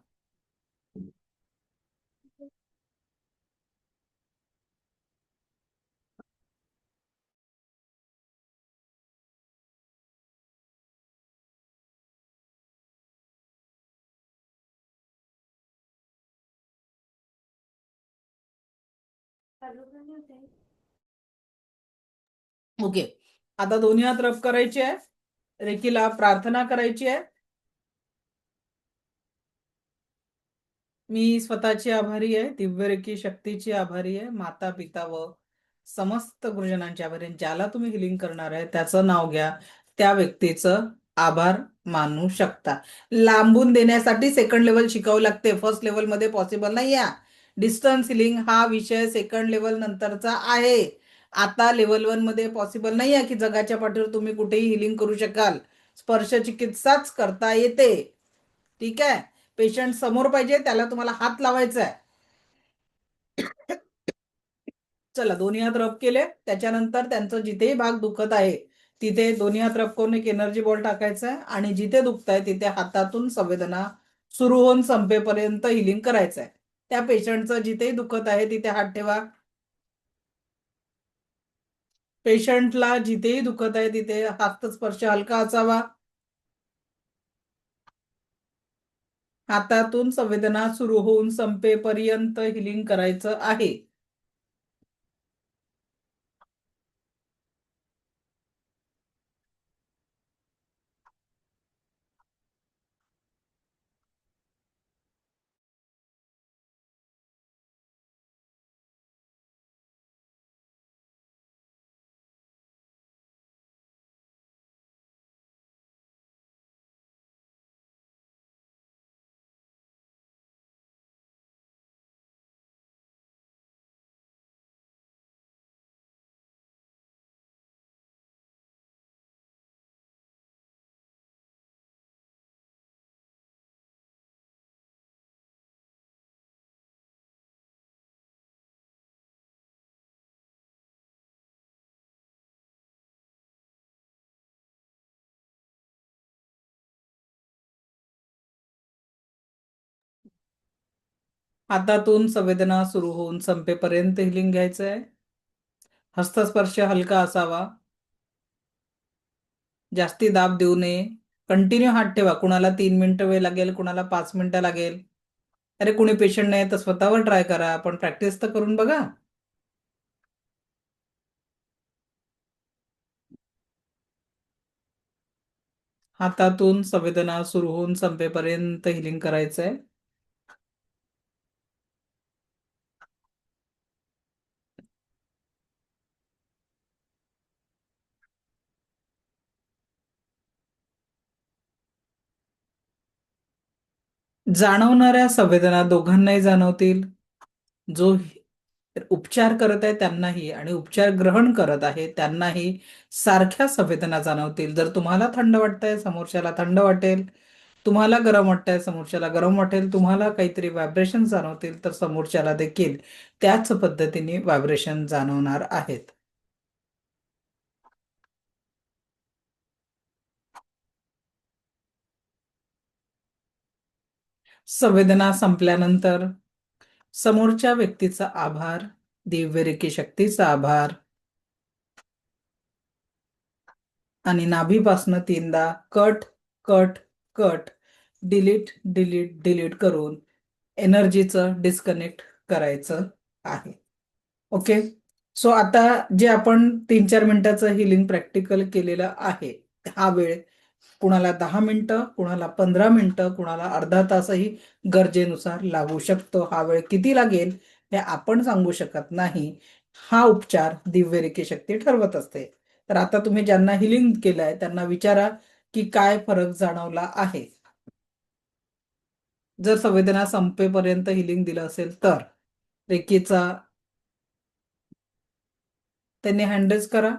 ओके. आता दोन्ही हात रब करायचे आहे. रेकीला प्रार्थना करायची आहे. मी स्वतःची आभारी आहे, दिव्य रेकी शक्तीची आभारी आहे, माता पिता व समस्त गुरुजनांची आभारी आहे. ज्याला तुम्ही हिलिंग करणार आहे त्याचं नाव घ्या, त्या व्यक्तीचं आभार मानू शकता. लांबून देण्यासाठी सेकंड लेवल शिकावं लागते, फर्स्ट लेवल मध्ये पॉसिबल नाही आहे. डिस्टन्स हिलिंग हा विषय सेकंड लेवल नंतरचा आहे. आता लेवल 1 मध्ये पॉसिबल नाही आहे की जगाच्या पाठीवर तुम्ही कुठेही हिलिंग करू शकाल. स्पर्श चिकित्साच करता येते. ठीक आहे. पेशंट समोर पाहिजे, त्याला तुम्हाला हात लावायचा आहे. चला, दोन्ही हात रब केले. त्याच्यानंतर त्यांचं जिथेही भाग दुखत आहे तिथे दोन्ही हात रब करून एक एनर्जी बॉल टाकायचा आहे आणि जिथे दुखत आहे तिथे हातातून संवेदना सुरू होऊन संपेपर्यंत हिलिंग करायचं आहे. त्या पेशंटचं जिथेही दुखत आहे तिथे हात ठेवा. पेशंटला जिथेही दुखत आहे तिथे हात स्पर्श हलका असावा. हातातून संवेदना सुरू होऊन संपेपर्यंत हिलिंग करायचं आहे. हातातून संवेदना सुरू होऊन संपेपर्यंत हिलिंग घ्यायचं आहे. हस्तस्पर्श हलका असावा. जास्ती दाब देऊ नये. कंटिन्यू हात ठेवा. कुणाला 3 मिनिटं वेळ लागेल, कुणाला 5 मिनिटं लागेल. अरे कुणी पेशंट नाही तर स्वतःवर ट्राय करा, पण प्रॅक्टिस तर करून बघा. हातातून संवेदना सुरू होऊन संपेपर्यंत हिलिंग करायचंय. जाणवणाऱ्या संवेदना दोघांनाही जाणवतील. जो उपचार करत आहे त्यांनाही आणि उपचार ग्रहण करत आहे त्यांनाही सारख्या संवेदना जाणवतील. जर तुम्हाला थंड वाटतंय समोरच्याला थंड वाटेल, तुम्हाला गरम वाटतंय समोरच्याला गरम वाटेल, तुम्हाला काहीतरी व्हायब्रेशन जाणवतील तर समोरच्याला देखील त्याच पद्धतीने व्हायब्रेशन जाणवणार आहेत. संवेदना संपल्यानंतर समोरच्या व्यक्तीचा आभार, दिव्य रेकी शक्तीचा आभार आणि नाभीपासनं 3दा cut cut cut, delete delete delete करून एनर्जीचं डिस्कनेक्ट करायचं आहे. ओके. सो आता जे आपण 3-4 मिनिटाचं हिलिंग प्रॅक्टिकल केलेलं आहे, हा वेळ कुणाला 10 मिनिटं, कुणाला 15 मिनिटं, कुणाला अर्धा तासही गरजेनुसार लागू शकतो. हा वेळ किती लागेल हे आपण सांगू शकत नाही. हा उपचार दिव्य रेखी शक्ती ठरवत असते. तर आता तुम्ही ज्यांना हिलिंग केलंय त्यांना विचारा की काय फरक जाणवला आहे. जर संवेदना संपेपर्यंत हिलिंग दिलं असेल तर रेकीचा त्यांनी हँडल्स करा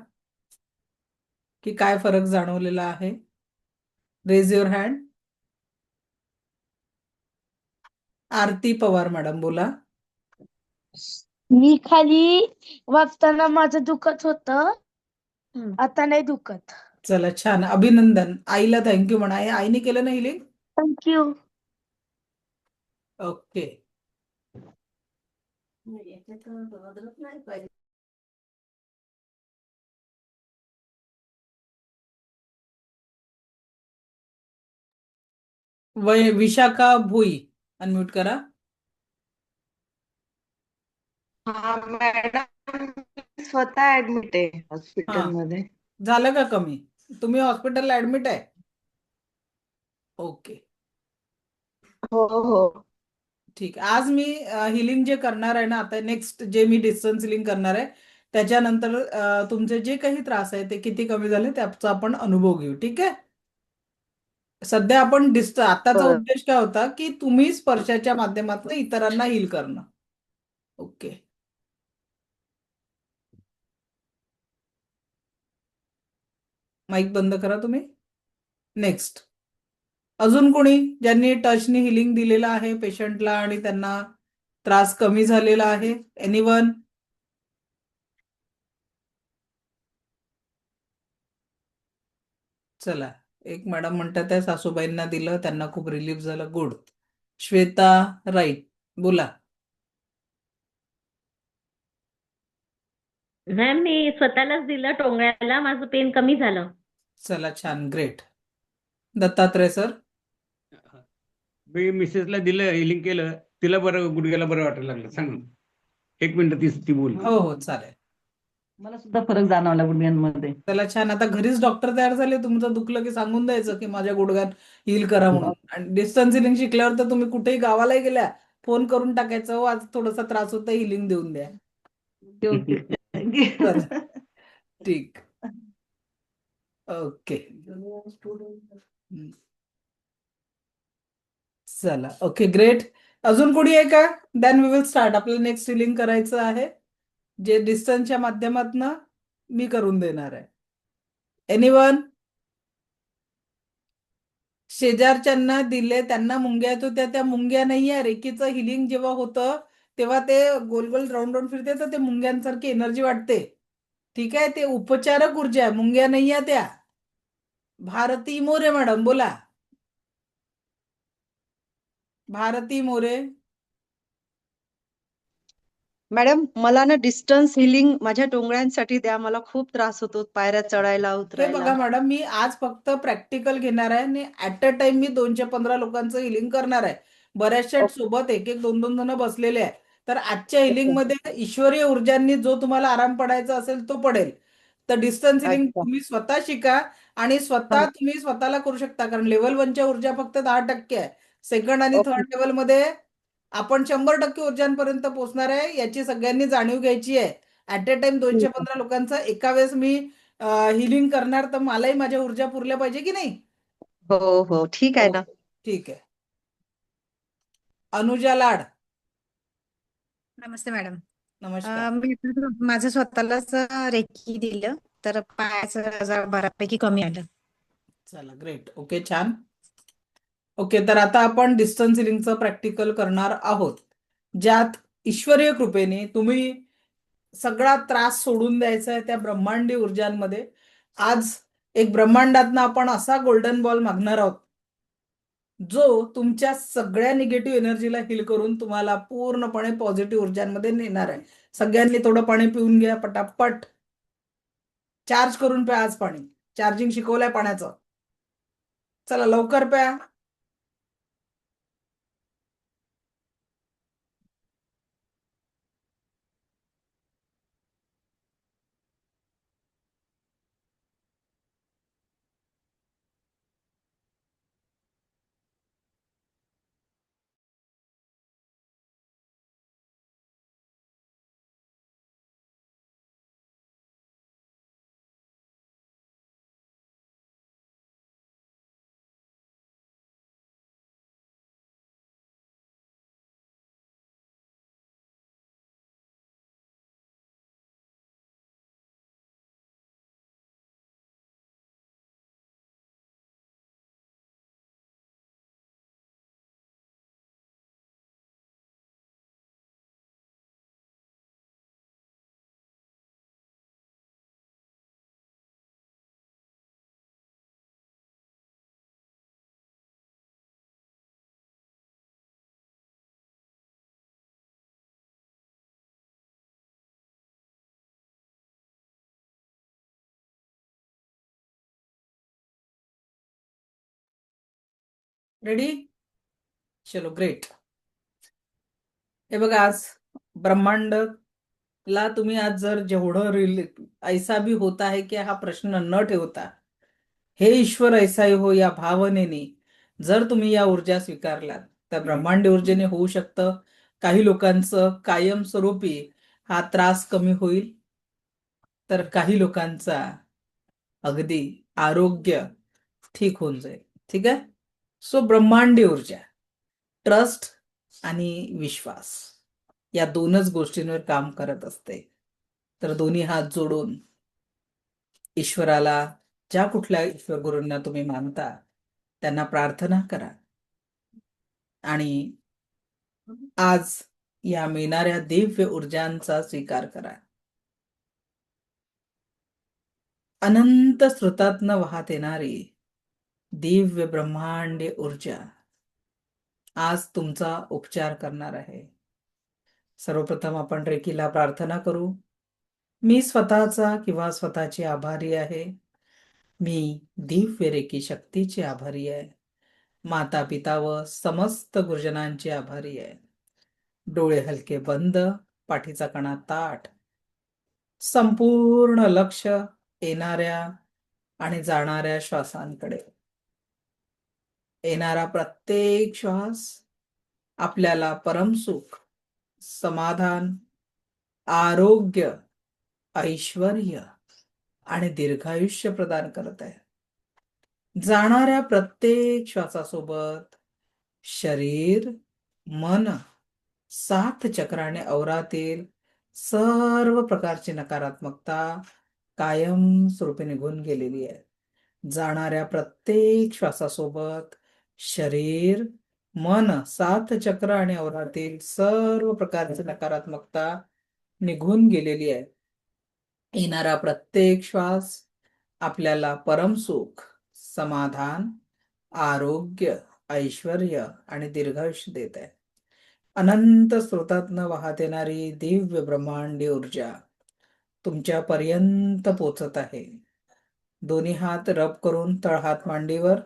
की काय फरक जाणवलेला आहे. Raise your hand. Aarti Pawar madam बोला. मी खाली वाचताना माझं दुखत होतं, आता नाही दुखत. चला छान, अभिनंदन. आईला थँक्यू म्हणा. आईने केलं ना हिलिंग. थँक्यू. ओके. विशाखा भुई अनम्यूट करा. हा मॅडम, स्वतः ऍडमिट आहे हा, हॉस्पिटलमध्ये. झालं का कमी? तुम्ही हॉस्पिटलला ऍडमिट आहे? ओके, हो हो. ठीक. आज मी हिलिंग जे करणार आहे ना, आता नेक्स्ट जे मी डिस्टन्स हिलिंग करणार आहे त्याच्यानंतर तुमचे जे काही त्रास आहे ते किती कमी झाले त्याचा आपण अनुभव घेऊ. ठीक आहे. सध्या आपण आताचा बर. उद्देश काय होता की तुम्ही स्पर्शाच्या माध्यमातून इतरांना हील करणं. ओके. माईक बंद करा तुम्ही. नेक्स्ट अजून कोणी ज्यांनी टचनी हिलिंग दिलेलं आहे पेशंटला आणि त्यांना त्रास कमी झालेला आहे? एनीवन? चला, एक मॅडम म्हणतात आहे सासूबाईंना दिलं त्यांना खूप रिलीफ झालं. गुड. श्वेता राईट बोला. मॅम मी स्वतःलाच दिलं टोंगळ्याला, माझं पेन कमी झालं. चला छान, ग्रेट. दत्तात्रय सर. मी मिसेसला दिलं, हिलिंग केलं, तिला बरं, गुडघ्याला बरं वाटायला लागलं. सांग 1 मिनिट ती बोलली. हो हो चालेल. मला सुद्धा फरक जाणवला गुडघ्यांमध्ये. चला छान. आता घरीच डॉक्टर तयार झाले. तुमचं दुखलं की सांगून द्यायचं की माझ्या गुडघ्यात हील करा म्हणून. आणि डिस्टन्स हिलिंग शिकल्यावर तर तुम्ही कुठेही गावालाही गेल्या फोन करून टाकायचं, हो आज थोडासा त्रास होता हिलिंग देऊन द्या. ओके चला, ठीक. ओके. चला, ओके ग्रेट. अजून कोणी आहे का? Then we will start. आपल्याला नेक्स्ट हिलिंग करायचं आहे जे डिस्टन्सच्या माध्यमातून मी करून देणार आहे. एनीवन? शेजारच्यांना दिले, त्यांना मुंग्या येत होत्या, त्या मुंग्या नाही आहे. रेकीचं हिलिंग जेव्हा होतं तेव्हा ते गोल गोल राऊंड राऊंड फिरते तर ते मुंग्यांसारखी एनर्जी वाटते. ठीक आहे, ते उपचारक ऊर्जा आहे, मुंग्या नाही आहे त्या. भारती मोरे मॅडम बोला. भारती मोरे. मॅडम मला ना डिस्टन्स हिलिंग माझ्या टोंगळ्यांसाठी द्या. मला खूप त्रास होतो पायऱ्या चढायला हे उतरायला. बघा मॅडम, मी आज फक्त प्रॅक्टिकल घेणार आहे आणि ऍट अ टाइम मी 215 लोकांचं हिलिंग करणार आहे. बऱ्याचशा ओके. सोबत एक एक दोन दोन जण बसलेले आहे. तर आजच्या हिलिंग ओके. मध्ये ईश्वरीय ऊर्जांनी जो तुम्हाला आराम पडायचा असेल तो पडेल. तर डिस्टन्स हिलिंग अच्छा. तुम्ही स्वतः शिका आणि स्वतः हा. तुम्ही स्वतःला करू शकता, कारण लेवल 1च्या ऊर्जा फक्त 10% आहे. सेकंड आणि ओके. थर्ड लेवल मध्ये आपण 100% ऊर्जांपर्यंत पोहोचणार आहे. याची सगळ्यांनी जाणीव घ्यायची आहे. ऍट अ टाइम ठीक आहे. 215 लोकांचं एका वेळेस मी हिलिंग करणार, तर मलाही माझ्या ऊर्जा पुरल्या पाहिजे की नाही. हो हो ठीक आहे हो, ना. ठीक आहे. अनुजा लाड, नमस्ते मॅडम. नमस्कार. मी माझं स्वतःलाच रेकी दिलं तर पायाचं जरा बऱ्यापैकी कमी आलं. चला, ग्रेट. ओके, छान. ओके, तर आता आपण डिस्टन्स हिलिंगचं प्रॅक्टिकल करणार आहोत, ज्यात ईश्वरीय कृपेने तुम्ही सगळा त्रास सोडून द्यायचा आहे त्या ब्रह्मांडी ऊर्जांमध्ये. आज एक ब्रह्मांडातनं आपण असा गोल्डन बॉल मागणार आहोत जो तुमच्या सगळ्या निगेटिव्ह एनर्जीला हील करून तुम्हाला पूर्णपणे पॉझिटिव्ह ऊर्जांमध्ये नेणार आहे. सगळ्यांनी थोडं पाणी पिऊन घ्या पटापट. चार्ज करून प्या आज पाणी. चार्जिंग शिकवलंय पाण्याचं. चला लवकर प्या. रेडी? चलो, ग्रेट. हे बघा, आज ब्रह्मांडला तुम्ही आज जर जेवढं ऐसा भी होता है की हा प्रश्न न ठेवता, हे ईश्वर ऐसा ही हो या भावनेने जर तुम्ही या ऊर्जा स्वीकारल्यात, तर ब्रह्मांड ऊर्जेने होऊ शकतं काही लोकांचं कायमस्वरूपी हा त्रास कमी होईल, तर काही लोकांचा अगदी आरोग्य ठीक होऊन जाईल. ठीक आहे. सो ब्रह्मांडी ऊर्जा, ट्रस्ट आणि विश्वास या दोनच गोष्टींवर काम करत असते. तर दोन्ही हात जोडून ईश्वराला, ज्या कुठल्या ईश्वर गुरूंना तुम्ही मानता त्यांना प्रार्थना करा आणि आज या मिळणाऱ्या दिव्य ऊर्जांचा स्वीकार करा. अनंत स्रोतातनं वाहत येणारी दिव्य ब्रह्मांडी ऊर्जा आज तुमचा उपचार करणार आहे. सर्वप्रथम आपण रेकीला प्रार्थना करू. मी स्वतःचा किंवा स्वतःची आभारी आहे. मी दिव्य रेकी शक्तीची आभारी आहे. माता पिता व समस्त गुरुजनांची आभारी आहे. डोळे हलके बंद, पाठीचा कणा ताठ, संपूर्ण लक्ष येणाऱ्या आणि जाणाऱ्या श्वासांकडे. येणारा प्रत्येक श्वास आपल्याला परमसुख, समाधान, आरोग्य, ऐश्वर्य आणि दीर्घायुष्य प्रदान करत आहे. जाणाऱ्या प्रत्येक श्वासासोबत शरीर, मन, 7 चक्राने अवरातील सर्व प्रकारची नकारात्मकता कायमस्वरूपी निघून गेलेली आहे. जाणाऱ्या प्रत्येक श्वासासोबत शरीर, मन, 7 चक्र आणि अवरातील सर्व प्रकारची नकारात्मकता निघून गेलेली आहे. येणारा प्रत्येक श्वास आपल्याला परमसुख, समाधान, आरोग्य, ऐश्वर्य आणि दीर्घायुष्य देत आहे. अनंत स्रोतातनं वाहत येणारी दिव्य ब्रह्मांडी ऊर्जा तुमच्यापर्यंत पोचत आहे. दोन्ही हात रब करून तळहात मांडीवर,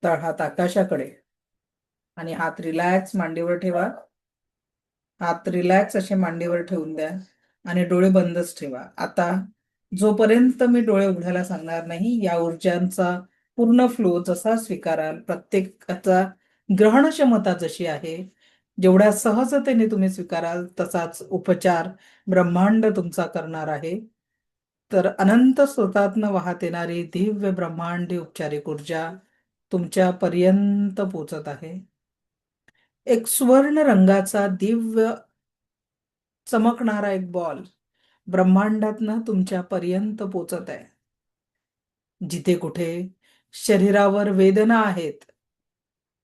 तळहात आकाशाकडे आणि हात रिलॅक्स मांडीवर ठेवा. हात रिलॅक्स असे मांडीवर ठेवून द्या आणि डोळे बंदच ठेवा. आता जोपर्यंत मी डोळे उघडायला सांगणार नाही, या ऊर्जांचा पूर्ण फ्लो जसा स्वीकाराल, प्रत्येकाचा ग्रहण क्षमता जशी आहे, जेवढ्या सहजतेने तुम्ही स्वीकाराल तसाच उपचार ब्रह्मांड तुमचा करणार आहे. तर अनंत स्रोतातनं वाहत येणारी दिव्य ब्रह्मांडी उपचारिक ऊर्जा तुमच्या पर्यंत पोचत आहे. एक सुवर्ण रंगाचा दिव्य चमकणारा एक बॉल ब्रह्मांडातनं तुमच्या पर्यंत पोचत आहे. जिथे कुठे शरीरावर वेदना आहेत,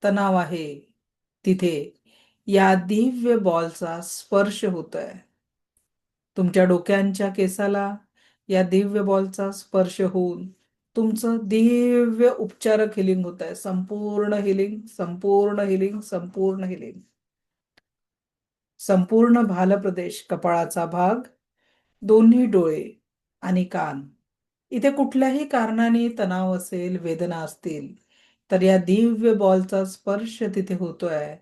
तणाव आहे, तिथे या दिव्य बॉलचा स्पर्श होतोय. तुमच्या डोक्यांच्या केसाला या दिव्य बॉलचा स्पर्श होऊन तुमचं दिव्य उपचारक हिलिंग होत आहे. संपूर्ण हिलिंग, संपूर्ण हिलिंग, संपूर्ण हिलिंग. संपूर्ण भाल प्रदेश, कपाळाचा भाग, दोन्ही डोळे आणि कान, इथे कुठल्याही कारणाने तणाव असेल, वेदना असतील, तर या दिव्य बॉलचा स्पर्श तिथे होतोय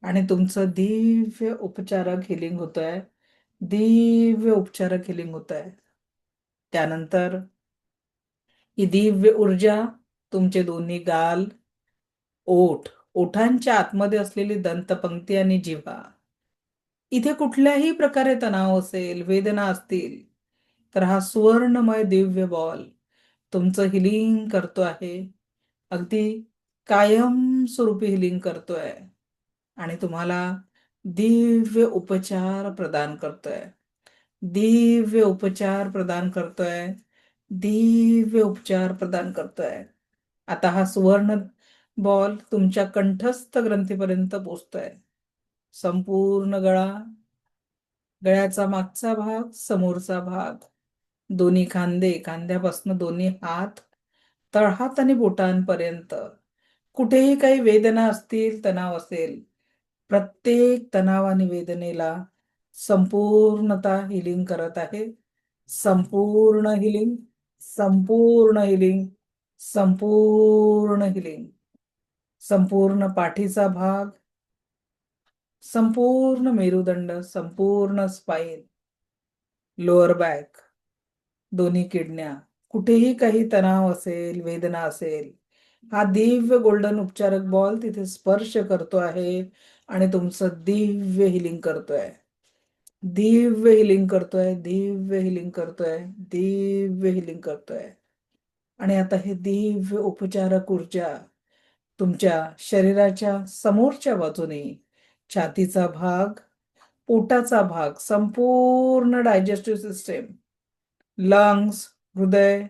आणि तुमचं दिव्य उपचारक हिलिंग होतोय, दिव्य उपचारक हिलिंग होतोय. त्यानंतर ही दिव्य ऊर्जा तुमचे दोन्ही गाल, ओठ, ओठांच्या आतमध्ये असलेली दंतपंक्ती आणि जिव्हा, इथे कुठल्याही प्रकारे तणाव असेल, वेदना असतील, तर हा सुवर्णमय दिव्य बॉल तुमचं हिलिंग करतो आहे. अगदी कायमस्वरूपी हिलिंग करतोय आणि तुम्हाला दिव्य उपचार प्रदान करतोय, दिव्य उपचार प्रदान करतोय, दिव्य उपचार प्रदान करतोय. आता हा सुवर्ण बॉल तुमच्या कंठस्थ ग्रंथीपर्यंत पोचतोय. संपूर्ण गळा, गळ्याचा मागचा भाग, समोरचा भाग, दोन्ही खांदे, खांद्यापासून दोन्ही हात, तळहात आणि बोटांपर्यंत कुठेही काही वेदना असतील, तणाव असेल, प्रत्येक तणाव आणि वेदनेला संपूर्णता हिलिंग करत आहे. संपूर्ण हिलिंग, संपूर्ण हिलिंग, संपूर्ण हिलिंग. संपूर्ण पाठीचा भाग, संपूर्ण मेरुदंड, संपूर्ण स्पाइन, लोअर बॅक, दोन्ही किडन्या, कुठेही काही तणाव असेल, वेदना असेल, हा दिव्य गोल्डन उपचारक बॉल तिथे स्पर्श करतो आहे आणि तुमचं दिव्य हिलिंग करतोय, दिव्य हिलिंग करतोय, दिव्य हिलिंग करतोय, दिव्य हिलिंग करतोय. आणि आता हे दिव्य उपचारक ऊर्जा तुमच्या शरीराच्या समोरच्या बाजूने, छातीचा भाग, पोटाचा भाग, संपूर्ण डायजेस्टिव्ह सिस्टीम, लंग्स, हृदय,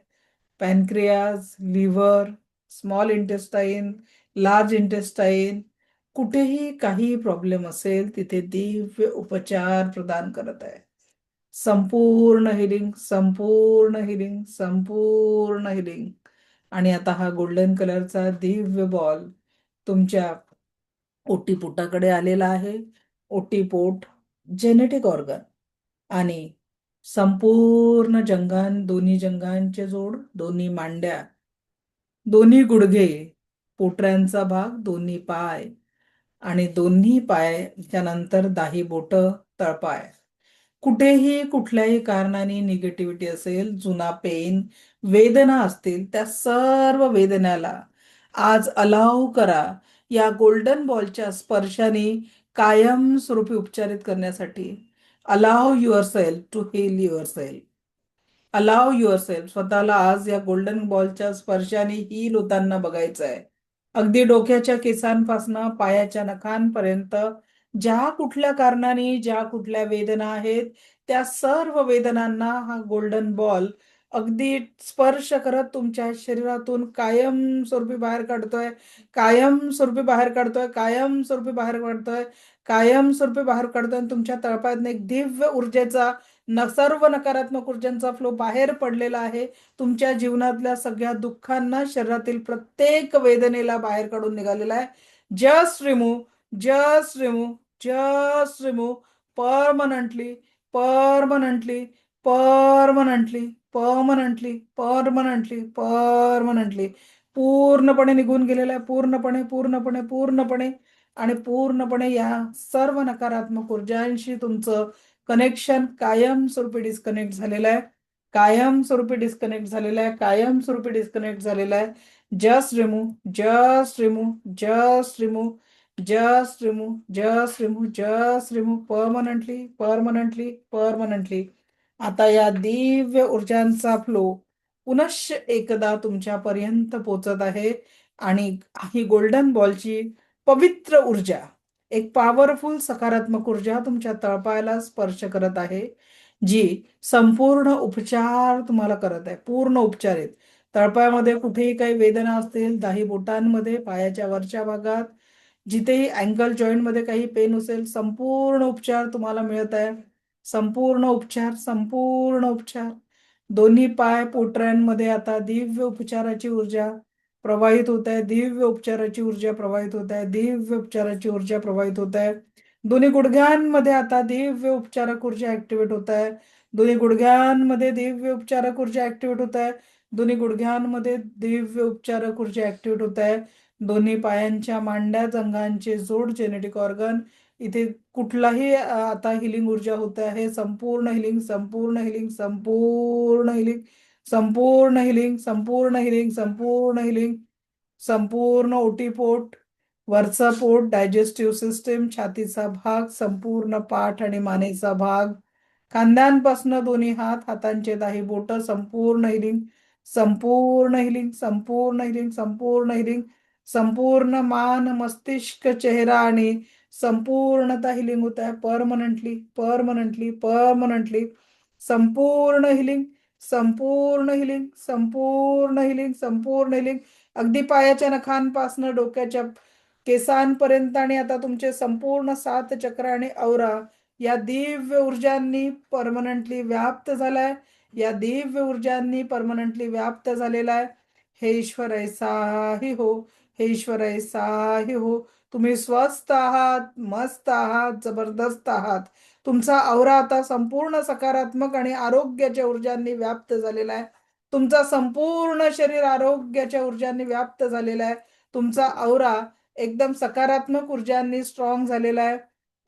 pancreas, liver, small intestine, large intestine, कुठेही काही प्रॉब्लेम असेल तिथे दिव्य उपचार प्रदान करत आहे. संपूर्ण हिलिंग, संपूर्ण हिलिंग, संपूर्ण हिलिंग. आणि आता हा गोल्डन कलरचा दिव्य बॉल तुमच्या ओटीपोटाकडे आलेला आहे. ओटीपोट, जेनेटिक ऑर्गन आणि संपूर्ण जंगान, दोन्ही जंगांचे जोड, दोन्ही मांड्या, दोन्ही गुडघे, पोटऱ्यांचा भाग, दोन्ही पाय आणि दोन्ही पायाच्या नंतर दाही बोट, तळपाय, कुठेही कुठल्याही कारणाने निगेटिव्हिटी असेल, जुना पेन, वेदना असतील, त्या सर्व वेदनाला आज अलाव करा या गोल्डन बॉलच्या स्पर्शाने कायमस्वरूपी उपचारित करण्यासाठी. Allow yourself to heal yourself. Allow yourself, स्वतःला आज या गोल्डन बॉलच्या स्पर्शाने हील होताना बघायचं आहे. अगदी डोक्याच्या केसांपासून पायाच्या नखांपर्यंत ज्या कुठल्या कारणाने, ज्या कुठल्या वेदना आहेत, त्या सर्व वेदनांना हा गोल्डन बॉल अगदी स्पर्श करत तुमच्या शरीरातून कायमस्वरूपी बाहेर काढतोय, कायमस्वरूपी बाहेर काढतोय, कायमस्वरूपी बाहेर काढतोय, कायमस्वरूपी बाहेर काढतोय. आणि तुमच्या तळपायातून एक दिव्य ऊर्जेचा, सर्व नकारात्मक ऊर्जांचा फ्लो बाहेर पडलेला आहे. तुमच्या जीवनातल्या सगळ्या दुःखांना, शरीरातील प्रत्येक वेदनेला बाहेर काढून निघालेला आहे. Just remove, just remove, just remove permanently, permanently, permanently, permanently, permanently, permanently. पूर्णपणे निघून गेलेला आहे, पूर्णपणे पूर्णपणे पूर्णपणे आणि पूर्णपणे या सर्व नकारात्मक ऊर्जांशी तुमचं कनेक्शन कायमस्वरूपी डिस्कनेक्ट झालेलं आहे, कायमस्वरूपी डिस्कनेक्ट झालेलं आहे, कायमस्वरूपी डिस्कनेक्ट झालेलं आहे. Just remove, just remove, just remove, just remove, just remove, just remove permanently, permanently, permanently. आता या दिव्य ऊर्जांचा फ्लो पुनश्च एकदा तुमच्यापर्यंत पोचत आहे आणि ही गोल्डन बॉलची पवित्र ऊर्जा, एक पॉवरफुल सकारात्मक ऊर्जा तुमच्या तळपायाला स्पर्श करत आहे, जी संपूर्ण उपचार तुम्हाला करत आहे. पूर्ण उपचार आहेत. तळपायामध्ये कुठेही काही वेदना असतील, दाही बोटांमध्ये, पायाच्या वरच्या भागात, जिथेही अँकल जॉईंट मध्ये काही पेन असेल, संपूर्ण उपचार तुम्हाला मिळत आहे. संपूर्ण उपचार, संपूर्ण उपचार. दोन्ही पाय पोटऱ्यांमध्ये आता दिव्य उपचाराची ऊर्जा प्रवाहित होत आहे, दिव्य उपचाराची ऊर्जा प्रवाहित होत आहे, दिव्य उपचाराची ऊर्जा प्रवाहित होत आहे. दोन्ही गुडघ्यांमध्ये आता दिव्य उपचारक ऊर्जा ऍक्टिव्हेट होत आहे. दोन्ही गुडघ्यांमध्ये दिव्य उपचारक ऊर्जा ऍक्टिव्हेट होत आहे. दोन्ही गुडघ्यांमध्ये दिव्य उपचारक ऊर्जा ऍक्टिव्हेट होत आहे. दोन्ही पायांच्या मांड्या, जंगांचे जोड, जेनेटिक ऑर्गन, इथे कुठलाही आता हिलिंग ऊर्जा होत आहे. संपूर्ण हिलिंग, संपूर्ण हिलिंग, संपूर्ण हिलिंग, संपूर्ण हिलिंग, संपूर्ण हिलिंग, संपूर्ण हिलिंग, संपूर्ण ओटीपोट, वरचा पोट, डायजेस्टिव्ह सिस्टीम, छातीचा भाग, संपूर्ण पाठ आणि मानेचा भाग, खांद्यांपासून दोन्ही हात, हातांचे दाही बोट, संपूर्ण हिलिंग, संपूर्ण हिलिंग, संपूर्ण हिलिंग, संपूर्ण हिलिंग, संपूर्ण मान, मस्तिष्क, चेहरा आणि संपूर्णतः हिलिंग होत आहे. परमनंटली, परमनंटली, परमनंटली, संपूर्ण हिलिंग, संपूर्ण हिलिंग, संपूर्ण हिलिंग, संपूर्ण हिलिंग, अगदी पायाच्या नखांपासून डोक्याच्या केसांपर्यंत आणि आता तुमचे संपूर्ण 7 चक्र आणि औरा या दिव्य ऊर्जांनी परमनंटली व्याप्त झालाय. या दिव्य ऊर्जांनी परमनंटली व्याप्त झालेला आहे. हे ईश्वर ऐसाही हो, हे ईश्वर ऐसाही हो. तुम्ही स्वस्थ आहात, मस्त आहात, जबरदस्त आहात. तुमचा औरा आता संपूर्ण सकारात्मक आणि आरोग्याच्या ऊर्जांनी व्याप्त झालेला आहे. तुमचा संपूर्ण शरीर आरोग्याच्या ऊर्जांनी व्याप्त झालेला आहे. तुमचा औरा एकदम सकारात्मक ऊर्जांनी स्ट्रॉंग झालेला आहे.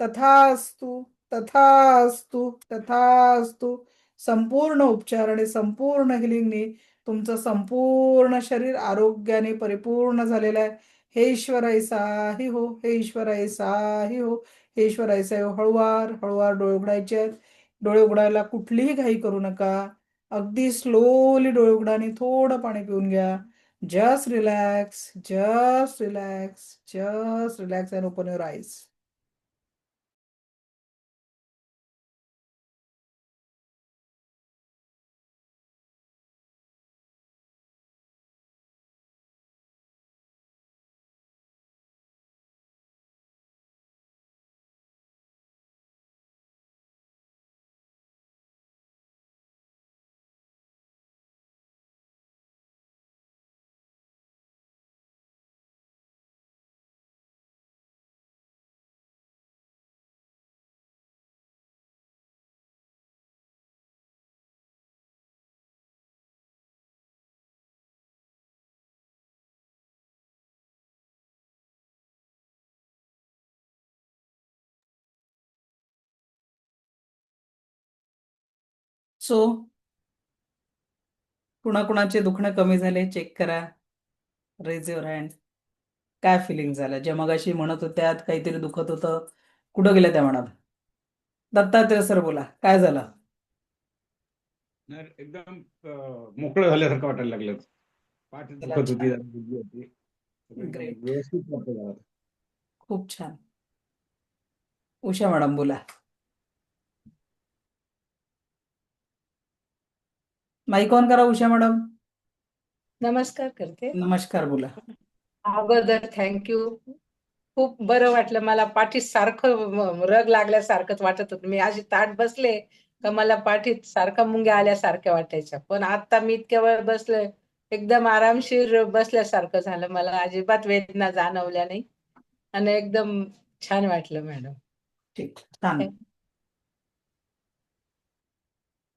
तथास्तु, तथास्तु, तथास्तु. संपूर्ण उपचार आणि संपूर्ण हिलिंगनी तुमचं संपूर्ण शरीर आरोग्याने परिपूर्ण झालेलं आहे. हे ईश्वर ऐसाही हो, हे ईश्वर ऐसाही हो, हे ईश्वर ऐसाही हो. हळूवार हळूवार डोळे उघडायचे आहेत. डोळे उघडायला कुठलीही घाई करू नका. अगदी स्लोली डोळे उघडा आणि थोडं पाणी पिऊन घ्या. Just relax, just relax, just relax and open your eyes. So कुणाकुणाचे दुखणं कमी झाले चेक करा. Raise your hand. काय फिलिंग झालं? ज्या मगाशी म्हणत होत्या काहीतरी दुखत होतं, कुठं गेल्या त्या म्हणत? दत्तात्रय सर बोला, काय झालं? नाही, एकदम मोकळं झाल्यासारखं वाटायला लागलं. पाठ चला, दुखत होती, छान. जरा दुखली होती. सगळं एकदम Great. व्यवस्थित वाटतं जरा. खूप छान. उषा मॅडम बोला. माईक ऑन करा उषा मॅडम. नमस्कार करते. नमस्कार, बोला. अगोदर थँक्यू. खूप बरं वाटलं. मला पाठीत सारखं रग लागल्यासारखंच वाटत होतं. मी अशी ताठ बसले का मला पाठीत सारखं मुंग्या आल्यासारख्या वाटायच्या. पण आता मी इतक्या वेळ बसले, एकदम आरामशीर बसल्यासारखं झालं. मला अजिबात वेदना जाणवल्या नाही आणि एकदम छान वाटलं मॅडम. ठीक, छान.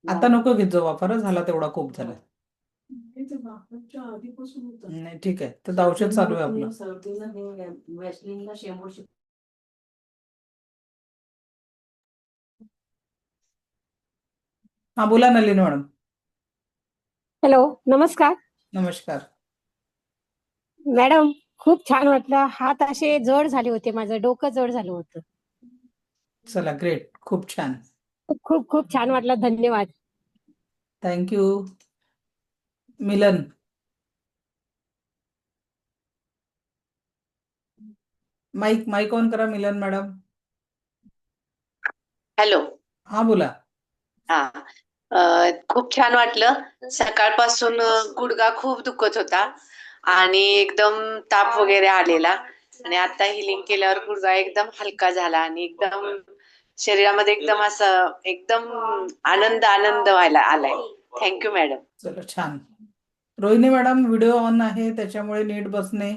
आता नको घेत जाऊ वापर, झाला तेवढा खूप झाला. नाही ठीक आहे, तर औषध चालू आहे आपलं. हा बोला नलिनी मॅडम. हॅलो, नमस्कार नमस्कार. मॅडम. खूप छान वाटलं. हात असे जड झाले होते, माझं डोकं जड झालं होतं. चला ग्रेट, खूप छान. खूप खूप खूप छान वाटलं. धन्यवाद. थँक्यू. मिलन. माईक ऑन करा मिलन मॅडम. हॅलो. हा बोला. हा. खूप छान वाटलं. सकाळपासून गुडघा खूप दुखत होता आणि एकदम ताप वगैरे आलेला, आणि आता हिलिंग केल्यावर गुडघा एकदम हलका झाला आणि एकदम शरीरामध्ये एकदम असं एकदम आनंद आनंद व्हायला आलाय. Thank you madam. चला छान. रोहिणी मॅडम व्हिडिओ ऑन आहे, त्याच्यामुळे नीट बसणे.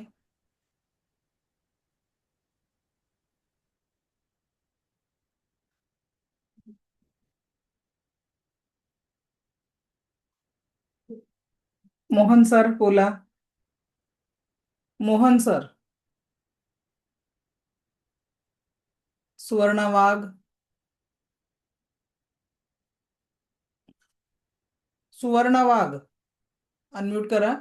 मोहन सर बोला. मोहन सर. सुवर्णा वाघ. सुवर्णा वाघ अनम्यूट करा.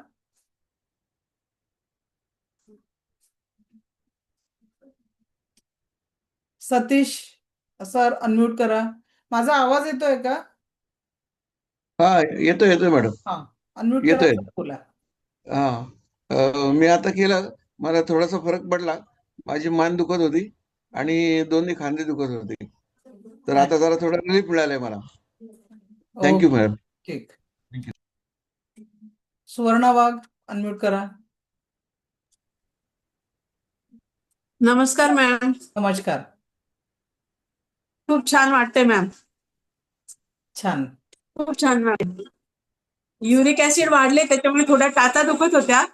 सतीश सर अनम्यूट करा. माझा आवाज येतोय का? हा, येतोय मॅडम. हा, अनम्यूट करा येतोय. सर, बोला. हा, मी आता केलं, मला थोडासा फरक पडला. माझी मान दुखत होती आणि दोन्ही खांदे दुखत होते, तर आता जरा थोडा रिलीफ मिळालाय मला. Thank you okay, madam. ठीक. थँक्यू. सुवर्णा वाघ अनम्यूट करा. नमस्कार मॅम. नमस्कार. खूप छान वाटतंय मॅम. छान. खूप छान मॅम. युरिक ऍसिड वाढले, त्याच्यामुळे थोड्या टाचा दुखत होत्या,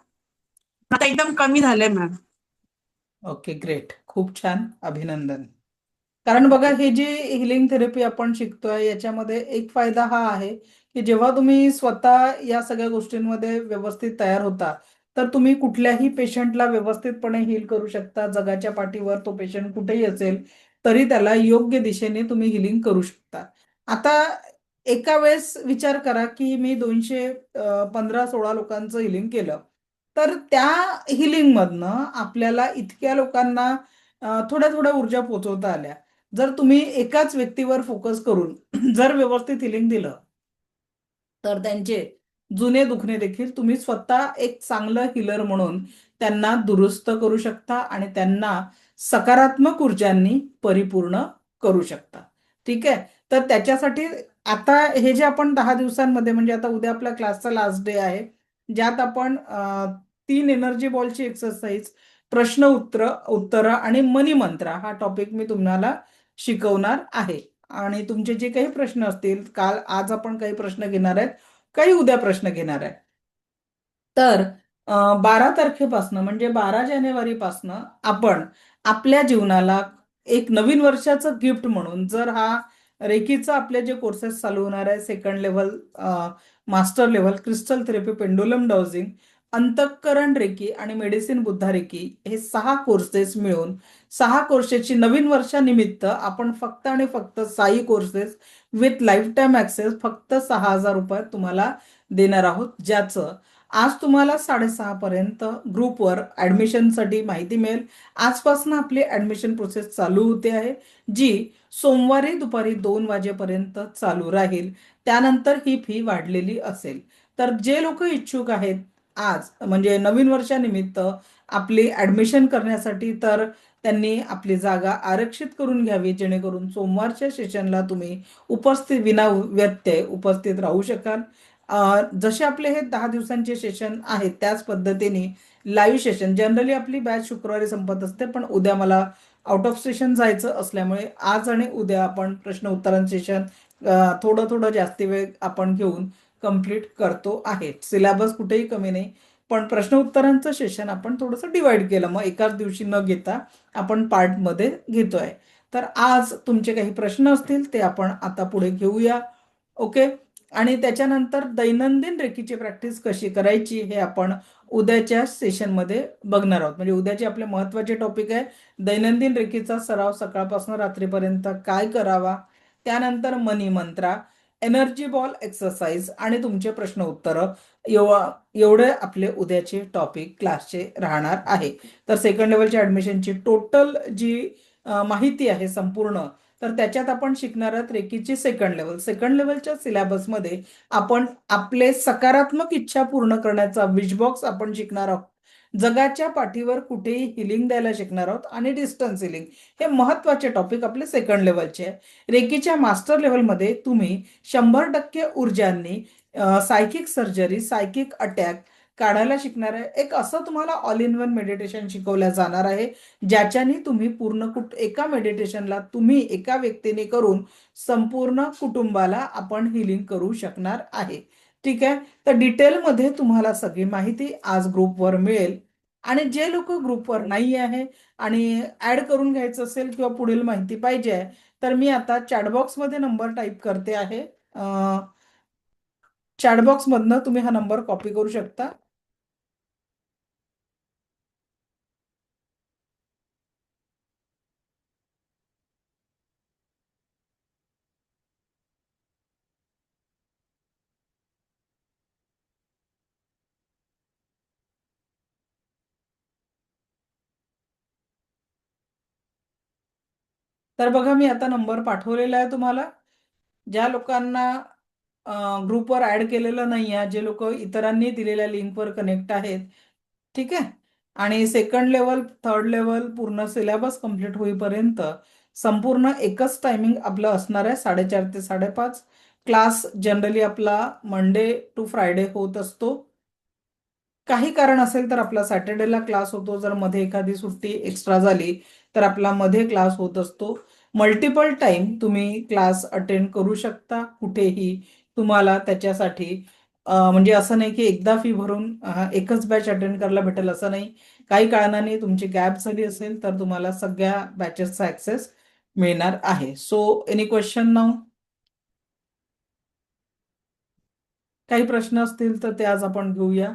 आता एकदम कमी झालंय मॅम. ओके ग्रेट, खूप छान, अभिनंदन. कारण बघा, हे जी हिलिंग थेरपी आपण शिकतोय याच्यामध्ये एक फायदा हा आहे की जेव्हा तुम्ही स्वतः या सगळ्या गोष्टींमध्ये व्यवस्थित तयार होता, तर तुम्ही कुठल्याही पेशंटला व्यवस्थितपणे हील करू शकता. जगाच्या पाठीवर तो पेशंट कुठेही असेल तरी त्याला योग्य दिशेने तुम्ही हिलिंग करू शकता. आता एका वेळेस विचार करा की मी 215-16 लोकांचं हिलिंग केलं, तर त्या हिलिंग मधनं आपल्याला इतक्या लोकांना थोड्या थोड्या ऊर्जा पोहोचवता आल्या. जर तुम्ही एकाच व्यक्तीवर फोकस करून जर व्यवस्थित हिलिंग दिलं, तर त्यांचे जुने दुखणे देखील तुम्ही स्वतः एक चांगलं हिलर म्हणून त्यांना दुरुस्त करू शकता आणि त्यांना सकारात्मक ऊर्जांनी परिपूर्ण करू शकता. ठीक आहे, तर त्याच्यासाठी आता हे जे आपण 10 दिवसांमध्ये, म्हणजे आता उद्या आपल्या क्लासचा लास्ट डे आहे, ज्यात आपण 3 एनर्जी बॉलची एक्सरसाइज, प्रश्न उत्तर आणि मनी मंत्र हा टॉपिक मी तुम्हाला शिकवणार आहे. आणि तुमचे जे काही प्रश्न असतील, आज आपण काही प्रश्न घेणार आहेत, काही उद्या प्रश्न घेणार आहे. तर 12 तारखेपासनं म्हणजे 12 जानेवारीपासनं आपण आपल्या जीवनाला एक नवीन वर्षाचं गिफ्ट म्हणून, जर हा रेकीचा आपले जे कोर्सेस चालू होणार आहे, second level, master level, crystal therapy, pendulum dowsing, अंतःकरण रेकी आणि मेडिसिन बुद्धा रेकी, हे 6 कोर्सेस मिळून 6 कोर्सेसची नवीन वर्षानिमित्त आपण फक्त आणि फक्त 6 courses with lifetime access फक्त 6,000 रुपयात तुम्हाला देणार आहोत, ज्याचं आज तुम्हाला 6:30 पर्यंत ग्रुपवर ऍडमिशनसाठी माहिती मिळेल. आजपासून आपली ऍडमिशन प्रोसेस चालू होते आहे, जी सोमवारी दुपारी 2 वाजेपर्यंत चालू राहील. त्यानंतर ही फी वाढलेली असेल. तर जे लोक इच्छुक आहेत आज म्हणजे नवीन वर्षानिमित्त आपली ऍडमिशन करण्यासाठी, तर त्यांनी आपली जागा आरक्षित करून घ्यावी, जेणेकरून सोमवारच्या सेशनला तुम्ही विना व्यत्यय उपस्थित राहू शकाल. जसे आपले हे 10 दिवसांचे सेशन आहेत, त्याच पद्धतीने लाईव्ह सेशन, जनरली आपली बॅच शुक्रवारी संपत असते, पण उद्या मला आउट ऑफ स्टेशन जायचं असल्यामुळे आज आणि उद्या आपण प्रश्न उत्तरांचे सेशन थोडं जास्ती वेळ आपण घेऊन कंप्लीट करतो आहे. सिलेबस कुठेही कमी नाही. पण प्रश्न उत्तरांचं सेशन आपण थोडंसं डिवाइड केलं, मग एकाच दिवशी न घेता आपण पार्टमध्ये घेतोय. तर आज तुमचे काही प्रश्न असतील ते आपण आता पुढे घेऊया. ओके. आणि त्याच्यानंतर दैनंदिन रेकीची प्रॅक्टिस कशी करायची हे आपण उद्याच्या सेशनमध्ये बघणार आहोत. म्हणजे उद्याचे आपले महत्वाचे टॉपिक आहे दैनंदिन रेकीचा सराव सकाळपासून रात्रीपर्यंत काय करावा, त्यानंतर मनी मंत्रा, एनर्जी बॉल एक्सरसाइज आणि तुमचे प्रश्न उत्तर. एवढे आपले उद्याचे टॉपिक क्लासचे राहणार आहे. तर सेकंड लेवलच्या ऍडमिशनची टोटल जी माहिती आहे संपूर्ण, तर त्याच्यात आपण शिकणार आहोत रेकीची सेकंड लेवल. सेकंड लेवलच्या सिलेबसमध्ये आपण आपले सकारात्मक इच्छा पूर्ण करण्याचा विश बॉक्स आपण शिकणार आहोत. जगाच्या पाठीवर कुठेही हिलिंग द्यायला शिकणार आहोत आणि डिस्टन्स हिलिंग, हे महत्वाचे टॉपिक आपले सेकंड लेवलचे आहे. रेकीच्या मास्टर लेवलमध्ये तुम्ही 100% ऊर्जांनी सायकिक सर्जरी, सायकिक अटॅक काढायला शिकणार आहे. एक असं तुम्हाला ऑल इन वन मेडिटेशन शिकवलं जाणार आहे ज्याच्याने तुम्ही पूर्ण एका मेडिटेशनला तुम्ही एका व्यक्तीने करून संपूर्ण कुटुंबाला आपण हिलिंग करू शकणार आहे. ठीक आहे. तर डिटेलमध्ये तुम्हाला सगळी माहिती आज ग्रुपवर मिळेल. आणि जे लोक ग्रुपवर नाही आहे आणि ऍड करून घ्यायचं असेल किंवा पुढील माहिती पाहिजे आहे, तर मी आता चॅटबॉक्समध्ये नंबर टाईप करते आहे. चॅटबॉक्समधनं तुम्ही हा नंबर कॉपी करू शकता. तर बघा, मी आता नंबर पाठवलेला आहे तुम्हाला. ज्या लोकांना ग्रुपवर ऍड केलेलं नाही आहे, जे लोक इतरांनी दिलेल्या लिंकवर कनेक्ट आहेत, ठीक आहे. आणि सेकंड लेवल, थर्ड लेवल पूर्ण सिलेबस कंप्लीट होईपर्यंत संपूर्ण एकच टायमिंग आपलं असणार आहे, 4:30 ते 5:30. क्लास जनरली आपला मंडे टू फ्रायडे होत असतो. काही कारण असेल तर आपला सॅटर्डेला क्लास होतो. जर मध्ये एखादी सुट्टी एक्स्ट्रा झाली तर आपला मध्ये क्लास होत असतो. मल्टिपल टाइम तुम्ही क्लास अटेंड करू शकता कुठेही. तुम्हाला त्याच्यासाठी म्हणजे असं नाही की एकदा फी भरून एकच बॅच अटेंड करायला भेटेल असं नाही. काही कारणाने तुमची गॅप झाली असेल तर तुम्हाला सगळ्या बॅचेसचा ऍक्सेस मिळणार आहे. So any question now? काही प्रश्न असतील तर ते आज आपण घेऊया.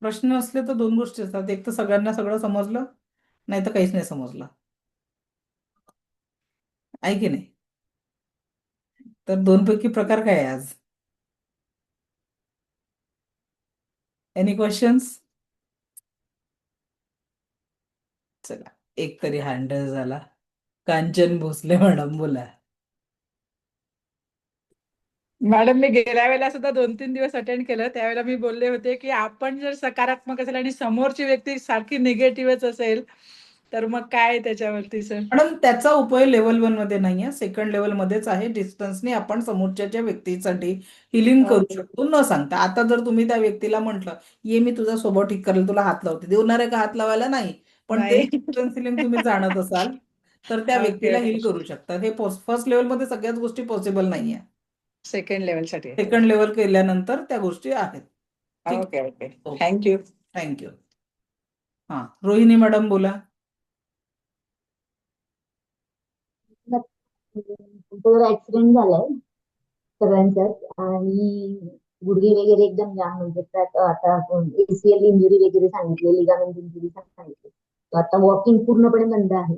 प्रश्न असले तर दोन गोष्टी असतात, एक तर सगळ्यांना सगळं समजलं, नाही तर काहीच नाही समजलं, आहे की नाही. तर दोनपैकी प्रकार काय आहे आज? Any questions? चला, एक तरी हँडल झाला. कांचन भोसले मॅडम, बोला. मॅडम, मी गेल्या वेळेला सुद्धा 2-3 दिवस अटेंड केलं. त्यावेळेला मी बोलले होते की आपण जर सकारात्मक असेल आणि समोरची व्यक्ती सारखी निगेटिव्हच असेल तर मग काय त्याच्यावरती सर? मॅडम, त्याचा उपयोग लेवल 1 मध्ये नाहीये, सेकंड लेवल मध्येच आहे. डिस्टन्सने आपण समोरच्या व्यक्तीसाठी हिलिंग करू शकतो न सांगता. आता जर तुम्ही त्या व्यक्तीला म्हटलं ये मी तुझा स्वभाव ठीक करेल, तुला हात लावते, देणार आहे का हात लावायला? नाही. पण ते डिस्टन्स हिलिंग तुम्ही जाणत असाल तर त्या व्यक्तीला ओके. हिल करू शकता. हे फर्स्ट लेवल मध्ये सगळ्याच गोष्टी पॉसिबल नाहीये. सेकंड लेवलसाठी. सेकंड लेवल केल्यानंतर त्या गोष्टी आहेत. Okay okay, thank you. थँक्यू. हा, रोहिणी मॅडम, बोला. ऍक्सिडेंट झालाय सगळ्यांच्याच आणि गुडघे वगैरे एकदम जाम, म्हणजे त्यात आता ACL इंजुरी वगैरे सांगितली, लिगामेंट इंजुरी सांगितली. आता वॉकिंग पूर्णपणे बंद आहे.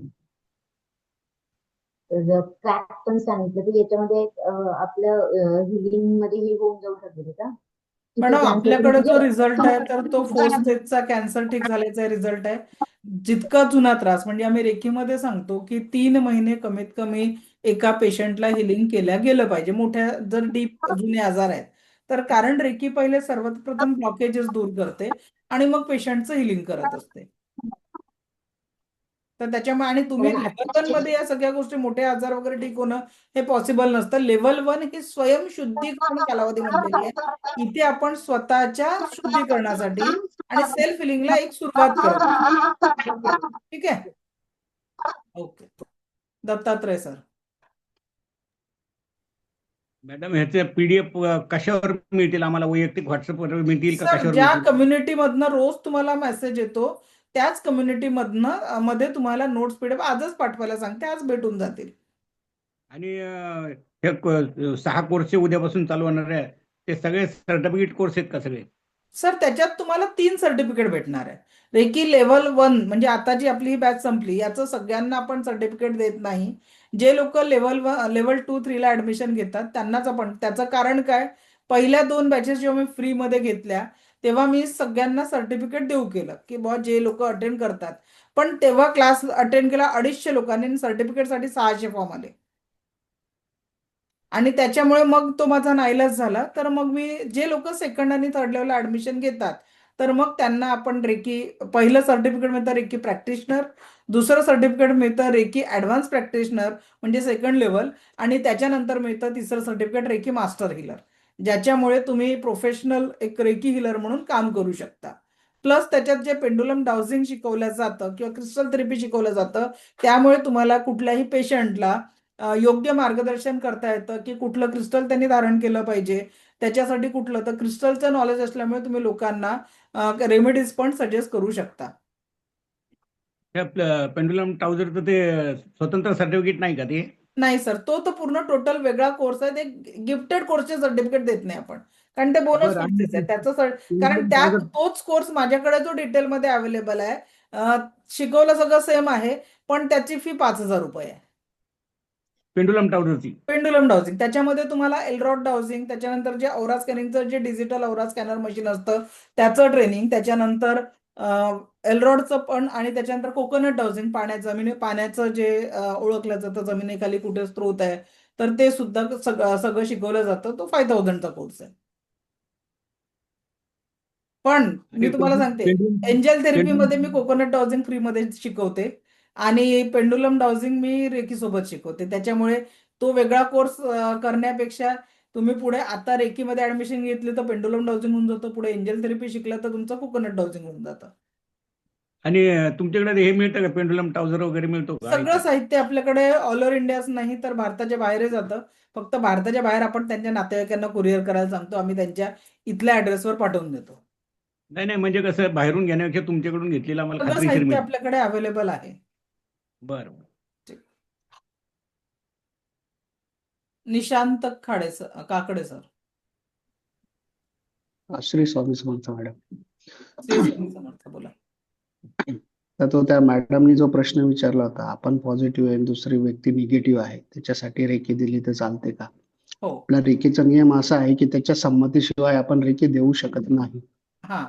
तर क्रॅक पण सांगितलं. तर याच्यामध्ये आपलं हिलिंग मध्ये हे होऊन जाऊ शकते का? मॅडम, आपल्याकडे जो रिझल्ट आहे तर तो 4 स्टेजचा कॅन्सर ठीक झाल्याचा रिझल्ट आहे. जितका जुना त्रास, म्हणजे आम्ही रेखीमध्ये सांगतो की 3 महिने कमीत कमी एका पेशंटला हिलिंग केल्या गेलं पाहिजे, मोठ्या जर डीप जुने आजार आहेत तर. कारण रेकी पहिले सर्वप्रथम ब्लॉकेजेस दूर करते आणि मग पेशंटचं हिलिंग करत असते. तर त्याच्यामुळे, आणि तुम्ही लेवल 1 मध्ये या सगळ्या गोष्टी, मोठे आजार वगैरे ठीक होणं हे पॉसिबल नसतं. लेवल 1 ही स्वयंशुद्धीकरण कालावधी म्हटलेली आहे. इथे आपण स्वतःच्या शुद्धीकरणासाठी आणि सेल्फ हिलिंगला एक सुरुवात करतो. ठीक आहे. ओके. दत्तात्रय सर. मॅडम ह्याचे PDF कशावर मिळतील आम्हाला? वैयक्तिक व्हॉट्सअपवर मिळतील का सर कशावर ज्या मिळतील? कम्युनिटी मधनं रोज तुम्हाला मेसेज येतो त्याच कम्युनिटी मधनं मध्ये तुम्हाला नोट्स PDF आजच पाठवायला सांगते, आज भेटून जातील. आणि हे 6 कोर्सचे उद्यापासून चालू होणार आहे, ते सगळे सर्टिफिकेट कोर्स आहेत का सगळे? सर त्याच्यात तुम्हाला 3 सर्टिफिकेट भेटणार आहे. रेकी लेवल 1 म्हणजे आता जी आपली ही बॅच संपली याचं सगळ्यांना आपण सर्टिफिकेट देत नाही. जे लोक लेवल 2, 3 ला ऍडमिशन घेतात त्यांनाच आपण, त्याचं कारण काय, पहिल्या 2 बॅचेस जेव्हा मी फ्री मध्ये घेतल्या तेव्हा मी सगळ्यांना सर्टिफिकेट देऊ केलं की बुवा जे लोक अटेंड करतात. पण तेव्हा क्लास अटेंड केला 250 लोकांनी, सर्टिफिकेटसाठी 600 फॉर्म आले आणि त्याच्यामुळे मग तो माझा नाईलाज झाला. तर मग मी जे लोक सेकंड आणि थर्ड लेवलला ऍडमिशन घेतात तर मग त्यांना आपण रेकी, पहिलं सर्टिफिकेट मिळतं रेकी प्रॅक्टिशनर, दुसरं सर्टिफिकेट मिळतं रेकी ऍडव्हान्स प्रॅक्टिशनर म्हणजे सेकंड लेवल, आणि त्याच्यानंतर मिळतं तिसरं सर्टिफिकेट रेकी मास्टर हिलर, ज्याच्यामुळे तुम्ही प्रोफेशनल एक रेकी हिलर म्हणून काम करू शकता. प्लस त्याच्यात जे पेंडुलम डाउजिंग शिकवलं जातं किंवा क्रिस्टल थेरपी शिकवलं जातं त्यामुळे तुम्हाला कुठल्याही पेशंटला योग्य मार्गदर्शन करता येतं की कुठलं क्रिस्टल त्यांनी धारण केलं पाहिजे, त्याच्यासाठी कुठलं, तर क्रिस्टलचं नॉलेज असल्यामुळे तुम्ही लोकांना रेमेडीज पण सजेस्ट करू शकता. पेंडुलम टाउझरचं ते स्वतंत्र सर्टिफिकेट नाही का ते? नाही सर, तो तर पूर्ण टोटल वेगळा कोर्स आहे. ते गिफ्टेड कोर्सचे सर्टिफिकेट देत नाही आपण, कारण ते बोनस बरं, आणि कोर्सेस आहे. त्याचं कारण पेंडुलम त्या टाउझर तोच कोर्स माझ्याकडे जो डिटेलमध्ये अवेलेबल आहे, शिकवलं सगळं सेम आहे, पण त्याची फी 5,000 रुपये आहे. पेंडुलम टाउझरची पेंडुलम डाउजिंग त्याच्यामध्ये तुम्हाला एलरॉड डाउजिंग, त्याच्यानंतर जे औरा स्कॅनिंगचं जे डिजिटल औरा स्कॅनर मशीन असतं त्याचं ट्रेनिंग, त्याच्यानंतर एलरॉडचं पण, आणि त्याच्यानंतर कोकोनट डाउजिंग, पाण्याचं जे ओळखलं जातं जमिनीखाली कुठे स्त्रोत आहे तर ते सुद्धा सगळं शिकवलं जातं. तो 5,000चा कोर्स आहे. पण मी तुम्हाला सांगते, एंजल थेरपीमध्ये मी कोकोनट डाउजिंग फ्रीमध्ये शिकवते आणि पेंडुलम डाउजिंग मी रेकी सोबत शिकवते. त्याच्यामुळे तो वेगळा कोर्स करण्यापेक्षा तुम्ही पुढे आता रेकीमध्ये ऍडमिशन घेतली तर पेंडुलम डाउजिंग होऊन जातं, पुढे एंजल थेरपी शिकलं तर तुमचं कोकोनट डाउजिंग होऊन जातं. आणि तुमच्याकडे हे मिळतं का, पेंडुलम टाउझर वगैरे मिळतो का? सगळं साहित्य आपल्याकडे ऑल ओव्हर इंडियाच नाही तर भारताच्या बाहेरही जातं. फक्त भारताच्या बाहेर आपण त्यांच्या नातेवाईकांना कुरिअर करायला सांगतो, आम्ही त्यांच्या इथल्या ऍड्रेसवर पाठवून देतो. नाही नाही, म्हणजे कसं बाहेरून घेण्यापेक्षा तुमच्याकडून घेतलेलं आम्हाला सगळं खात्रीशीर साहित्य मिळतं. आपल्याकडे अवेलेबल आहे. बरं. निशांत काकडे सर. श्री स्वामी समर्थ मॅडम. श्री स्वामी समर्थ, बोला. तर तो त्या मॅडमनी जो प्रश्न विचारला होता, आपण पॉझिटिव्ह आहे दुसरी व्यक्ती निगेटिव्ह आहे, त्याच्यासाठी रेकी दिली तर चालते का? हो. आपला रेकीचा नियम असा आहे की त्याच्या संमतीशिवाय आपण रेकी देऊ शकत नाही. हा,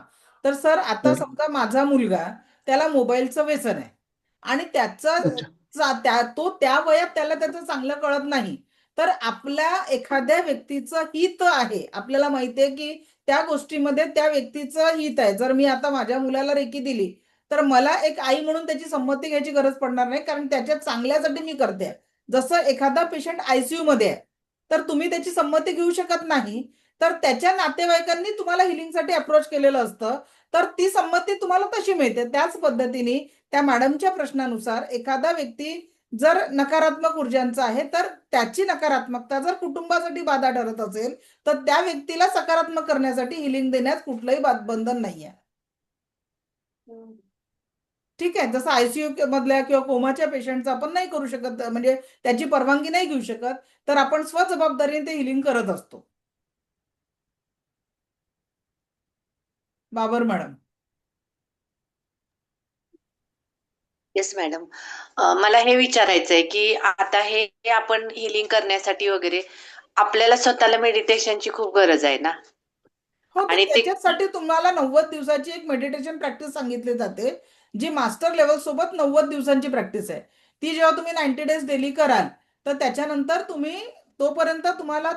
तर सर आता समजा माझा मुलगा, त्याला मोबाईलचं व्यसन आहे आणि तो त्या वयात त्याला त्याचं चांगलं कळत नाही, तर आपल्या एखाद्या व्यक्तीचं हित आहे, आपल्याला माहितीये की त्या गोष्टीमध्ये त्या व्यक्तीचं हित आहे. जर मी आता माझ्या मुलाला रेकी दिली तर मला एक आई म्हणून त्याची संमती घ्यायची गरज पडणार नाही, कारण त्याच्या चांगल्यासाठी मी करते. जसं एखादा पेशंट ICU मध्ये आहे तर तुम्ही त्याची संमती घेऊ शकत नाही, तर त्याच्या नातेवाईकांनी तुम्हाला हिलिंगसाठी अप्रोच केलेलं असतं, तर ती संमती तुम्हाला तशी मिळते. त्याच पद्धतीने त्या मॅडमच्या प्रश्नानुसार एखादा व्यक्ती जर नकारात्मक ऊर्जांचा आहे तर त्याची नकारात्मकता जर कुटुंबासाठी बाधा ठरत असेल तर त्या व्यक्तीला सकारात्मक करण्यासाठी हिलिंग देण्यात कुठलंही बंधन नाहीये. ठीक आहे, जसं ICU मधल्या किंवा कोमाच्या पेशंटचं आपण नाही करू शकत, म्हणजे त्याची परवानगी नाही घेऊ शकत, तर आपण स्वजबाबदारीने ते हिलिंग करत असतो. बाबर मॅडम. येस मॅडम, मला हे विचारायचंय की आता हे आपण हिलिंग करण्यासाठी वगैरे आपल्याला स्वतःला मेडिटेशनची खूप गरज आहे ना. हो, तर आणि ते त्याच्यासाठी तुम्हाला 90 दिवसाची एक मेडिटेशन प्रॅक्टिस सांगितली जाते, जी मास्टर लेवल सोबत 90 दिवसांची प्रॅक्टिस आहे. ती जेव्हा तुम्ही 90 डेज डेली कराल तर त्याच्यानंतर तोपर्यंत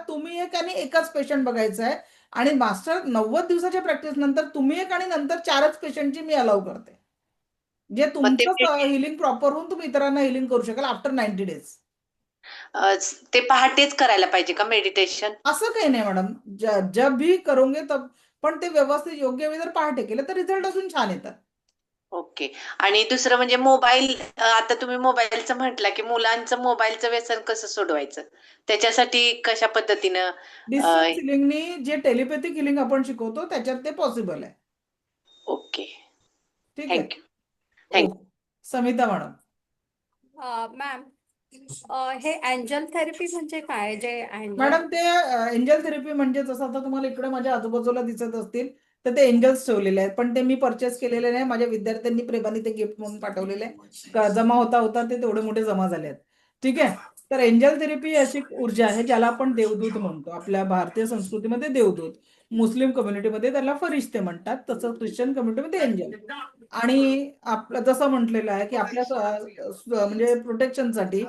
तुम्ही एक आणि एकच पेशंट बघायचा आहे, आणि मास्टर 90 दिवसाच्या प्रॅक्टिस नंतर तुम्ही एक आणि नंतर 4च पेशंटची मी अलाउ करते, जे तुमचं हिलिंग प्रॉपर होऊन तुम्ही इतरांना हिलिंग करू शकाल आफ्टर 90 डेज. ते पहाटेच करायला पाहिजे का मेडिटेशन? असं काही नाही मॅडम, जब भी करोगे तब, पण ते व्यवस्थित योग्य वेळी जर पहाटे केलं तर रिझल्ट अजून छान येतात. ओके. आणि दुसरं म्हणजे मोबाईल, आता तुम्ही मोबाईलचं म्हटलं की मुलांचं मोबाईलचं व्यसन कसं सोडवायचं? त्याच्यासाठी कशा पद्धतीनं डिस्टन्स हिलिंगनी जे टेलिपॅथिक हिलिंग आपण शिकवतो त्याच्यात ते पॉसिबल आहे. ओके. ठीक आहे. Thank you. Thank you. Okay. Samita madam. Ma'am हे एंजल थेरपी म्हणजे काय? जे एंजल मॅडम ते एंजल थेरपी म्हणजे जसं आता तुम्हाला इकडे माझ्या आजूबाजूला दिसत असतील तर ते एंजल्स ठेवलेले आहेत, पण ते मी परचेस केलेले नाही. माझ्या विद्यार्थ्यांनी प्रेमाने ते गिफ्ट म्हणून पाठवलेले आहे. जमा होता होता ते तेवढे मोठे जमा झाले आहेत. ठीक आहे. तर एंजल थेरपी अशी ऊर्जा आहे ज्याला आपण देवदूत म्हणतो. आपल्या भारतीय संस्कृतीमध्ये देवदूत, मुस्लिम कम्युनिटीमध्ये त्याला फरिश्ते म्हणतात, तसं ख्रिश्चन कम्युनिटीमध्ये एंजल. आणि आपलं जसं म्हटलेलं आहे की आपल्या म्हणजे प्रोटेक्शनसाठी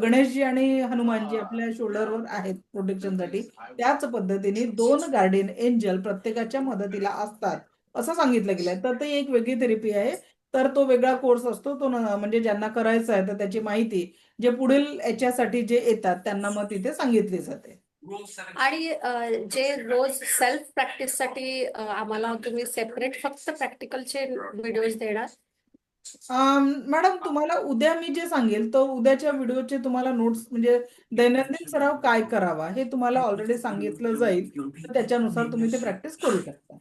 गणेशजी आणि हनुमानजी आपल्या शोल्डरवर आहेत प्रोटेक्शनसाठी. त्याच पद्धतीने 2 गार्डियन एंजल प्रत्येकाच्या मदतीला असतात असं सांगितलं गेलंय. तर ती एक वेगळी थेरपी आहे. तर तो वेगळा कोर्स असतो तो म्हणजे ज्यांना करायचा आहे तर त्याची माहिती जे पुढील याच्यासाठी जे येतात त्यांना मग तिथे सांगितली जाते. आणि जे रोज सेल्फ प्रॅक्टिस साठी आम्हाला तुम्ही सेपरेट फक्त प्रॅक्टिकलचे व्हिडिओज देणार? मॅडम तुम्हाला उद्या मी जे सांगेल तर उद्याच्या व्हिडिओचे तुम्हाला नोट्स म्हणजे दैनंदिन सराव काय करावा हे तुम्हाला ऑलरेडी सांगितलं जाईल. तर त्याच्यानुसार तुम्ही ते प्रॅक्टिस करू शकता.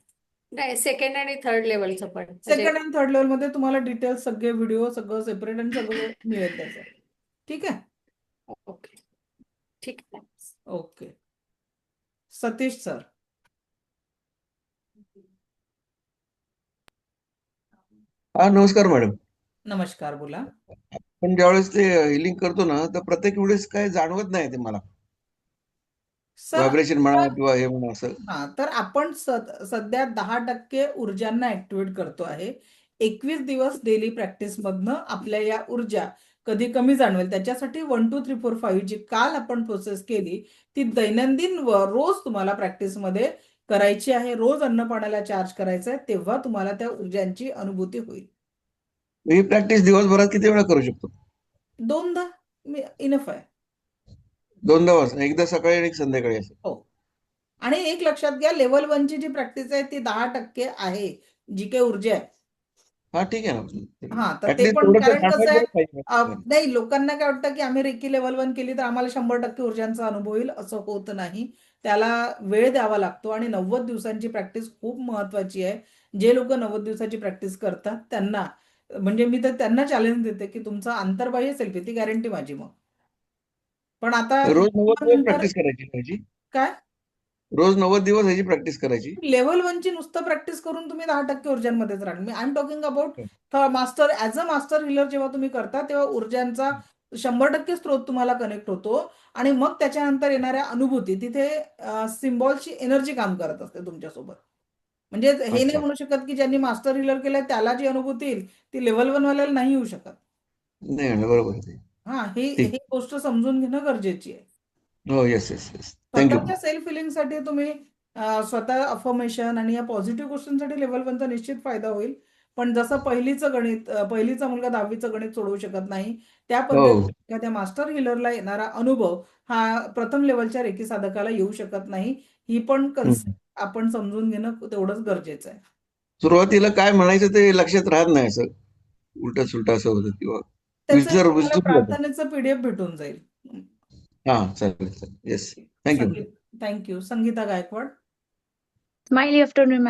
नाही, सेकंड आणि थर्ड लेवलचं पण म्हणजे सेकंड आणि थर्ड लेवल मध्ये तुम्हाला डिटेल्स सगळे व्हिडिओ सगळं सेपरेट आणि सगळं मिळेल त्याचं. ठीक आहे. ओके, ठीक आहे. ओके. सतीश सर. हा, नमस्कार मॅडम. नमस्कार, बोला. पण ज्यावेळेस ते हिलिंग करतो ना तर प्रत्येक वेळेस काय जाणवत नाही ते मला, सर व्हायब्रेशन म्हणा किंवा हे म्हणा असं. हा, तर आपण सध्या 10% ऊर्जांना ऍक्टिव्हेट करतो आहे. 21 दिवस डेली प्रॅक्टिस मधनं आपल्या या ऊर्जा कधी कमी जाणवेल त्याच्यासाठी 1 2 3 4 5 जी काल आपण प्रोसेस केली ती दैनंदिन रोज तुम्हाला प्रॅक्टिस मध्ये करायची आहे. रोज अन्न पाण्याला चार्ज करायचं आहे, तेव्हा तुम्हाला त्या ऊर्जांची अनुभूती होईल. ही प्रॅक्टिस दिवसभरात किती वेळा करू शकतो? 2दा इनफ आहे. 2दा वाजता, एकदा सकाळी आणि एक संध्याकाळी असं. हो. आणि एक लक्षात घ्या, लेवल 1 ची जी प्रॅक्टिस आहे ती 10% आहे, जी काही ऊर्जा आहे. हा, ठीक आहे ना. हा, तर ते ऍटलीस्ट पण थोडंसं कारण कसं जाणवायला आहे पाहिजे. नाही, लोकांना काय वाटतं की आम्ही रेकी लेवल 1 केली तर आम्हाला 100% ऊर्जांचा अनुभव होईल, असं होत नाही. त्याला वेळ द्यावा लागतो आणि 90 दिवसांची प्रॅक्टिस खूप महत्वाची आहे. जे लोक 90 दिवसाची प्रॅक्टिस करतात त्यांना म्हणजे मी तर त्यांना चॅलेंज देते की तुमचं आंतरबाह्य सेल्फी ती गॅरंटी माझी. मग पण आता रोज 90 दिवस नंतर प्रॅक्टिस करायची ह्याची? काय रोज 90 दिवस ह्याची प्रॅक्टिस करायची? लेवल 1 ची नुसतं प्रॅक्टिस करून तुम्ही 10% ऊर्जांमध्येच राहणार. मी I am talking about master as a master healer. जेव्हा तुम्ही करता तेव्हा ऊर्जांचा 100% स्रोत तुम्हाला कनेक्ट होतो आणि मग त्याच्यानंतर येणाऱ्या अनुभूती तिथे सिम्बॉलची एनर्जी काम करत असते तुमच्यासोबत. म्हणजे हे नाही अच्छा. म्हणू शकत की ज्यांनी मास्टर हिलर केलंय त्याला जी अनुभूती येईल ती लेवल 1 वाल्याला नाही येऊ शकत. नाही म्हणलं, बरोबर आहे. हा, ही ठीक. गोष्ट समजून घेणं गरजेची आहे. हो, येस येस येस. थँक्यू. स्वतःच्या सेल्फ फिलिंगसाठी तुम्ही स्वतः अफर्मेशन आणि या पॉझिटिव्ह गोष्टींसाठी लेवल 1 चा निश्चित फायदा होईल. पण जसं पहिलीचं गणित पहिलीचा मुलगा 10वीचं गणित सोडवू शकत नाही त्या हो. पद्धतीने त्या मास्टर हिलरला येणारा अनुभव हा प्रथम लेवलच्या रेकी साधकाला येऊ शकत नाही. ही पण कन्सेप्ट आपण समजून घेणं तेवढंच गरजेचं आहे. सुरुवातीला काय म्हणायचं ते लक्षात राहत नाही, असं उलट सुलट असं होतं किंवा त्याचं विसरून तुम्हाला जातं. प्रार्थनेचं पीडीएफ भेटून जाईल. हा, चालेल चालेल. Yes, thank you. Thank you. Sangeeta Gaikwad. Smiley afternoon,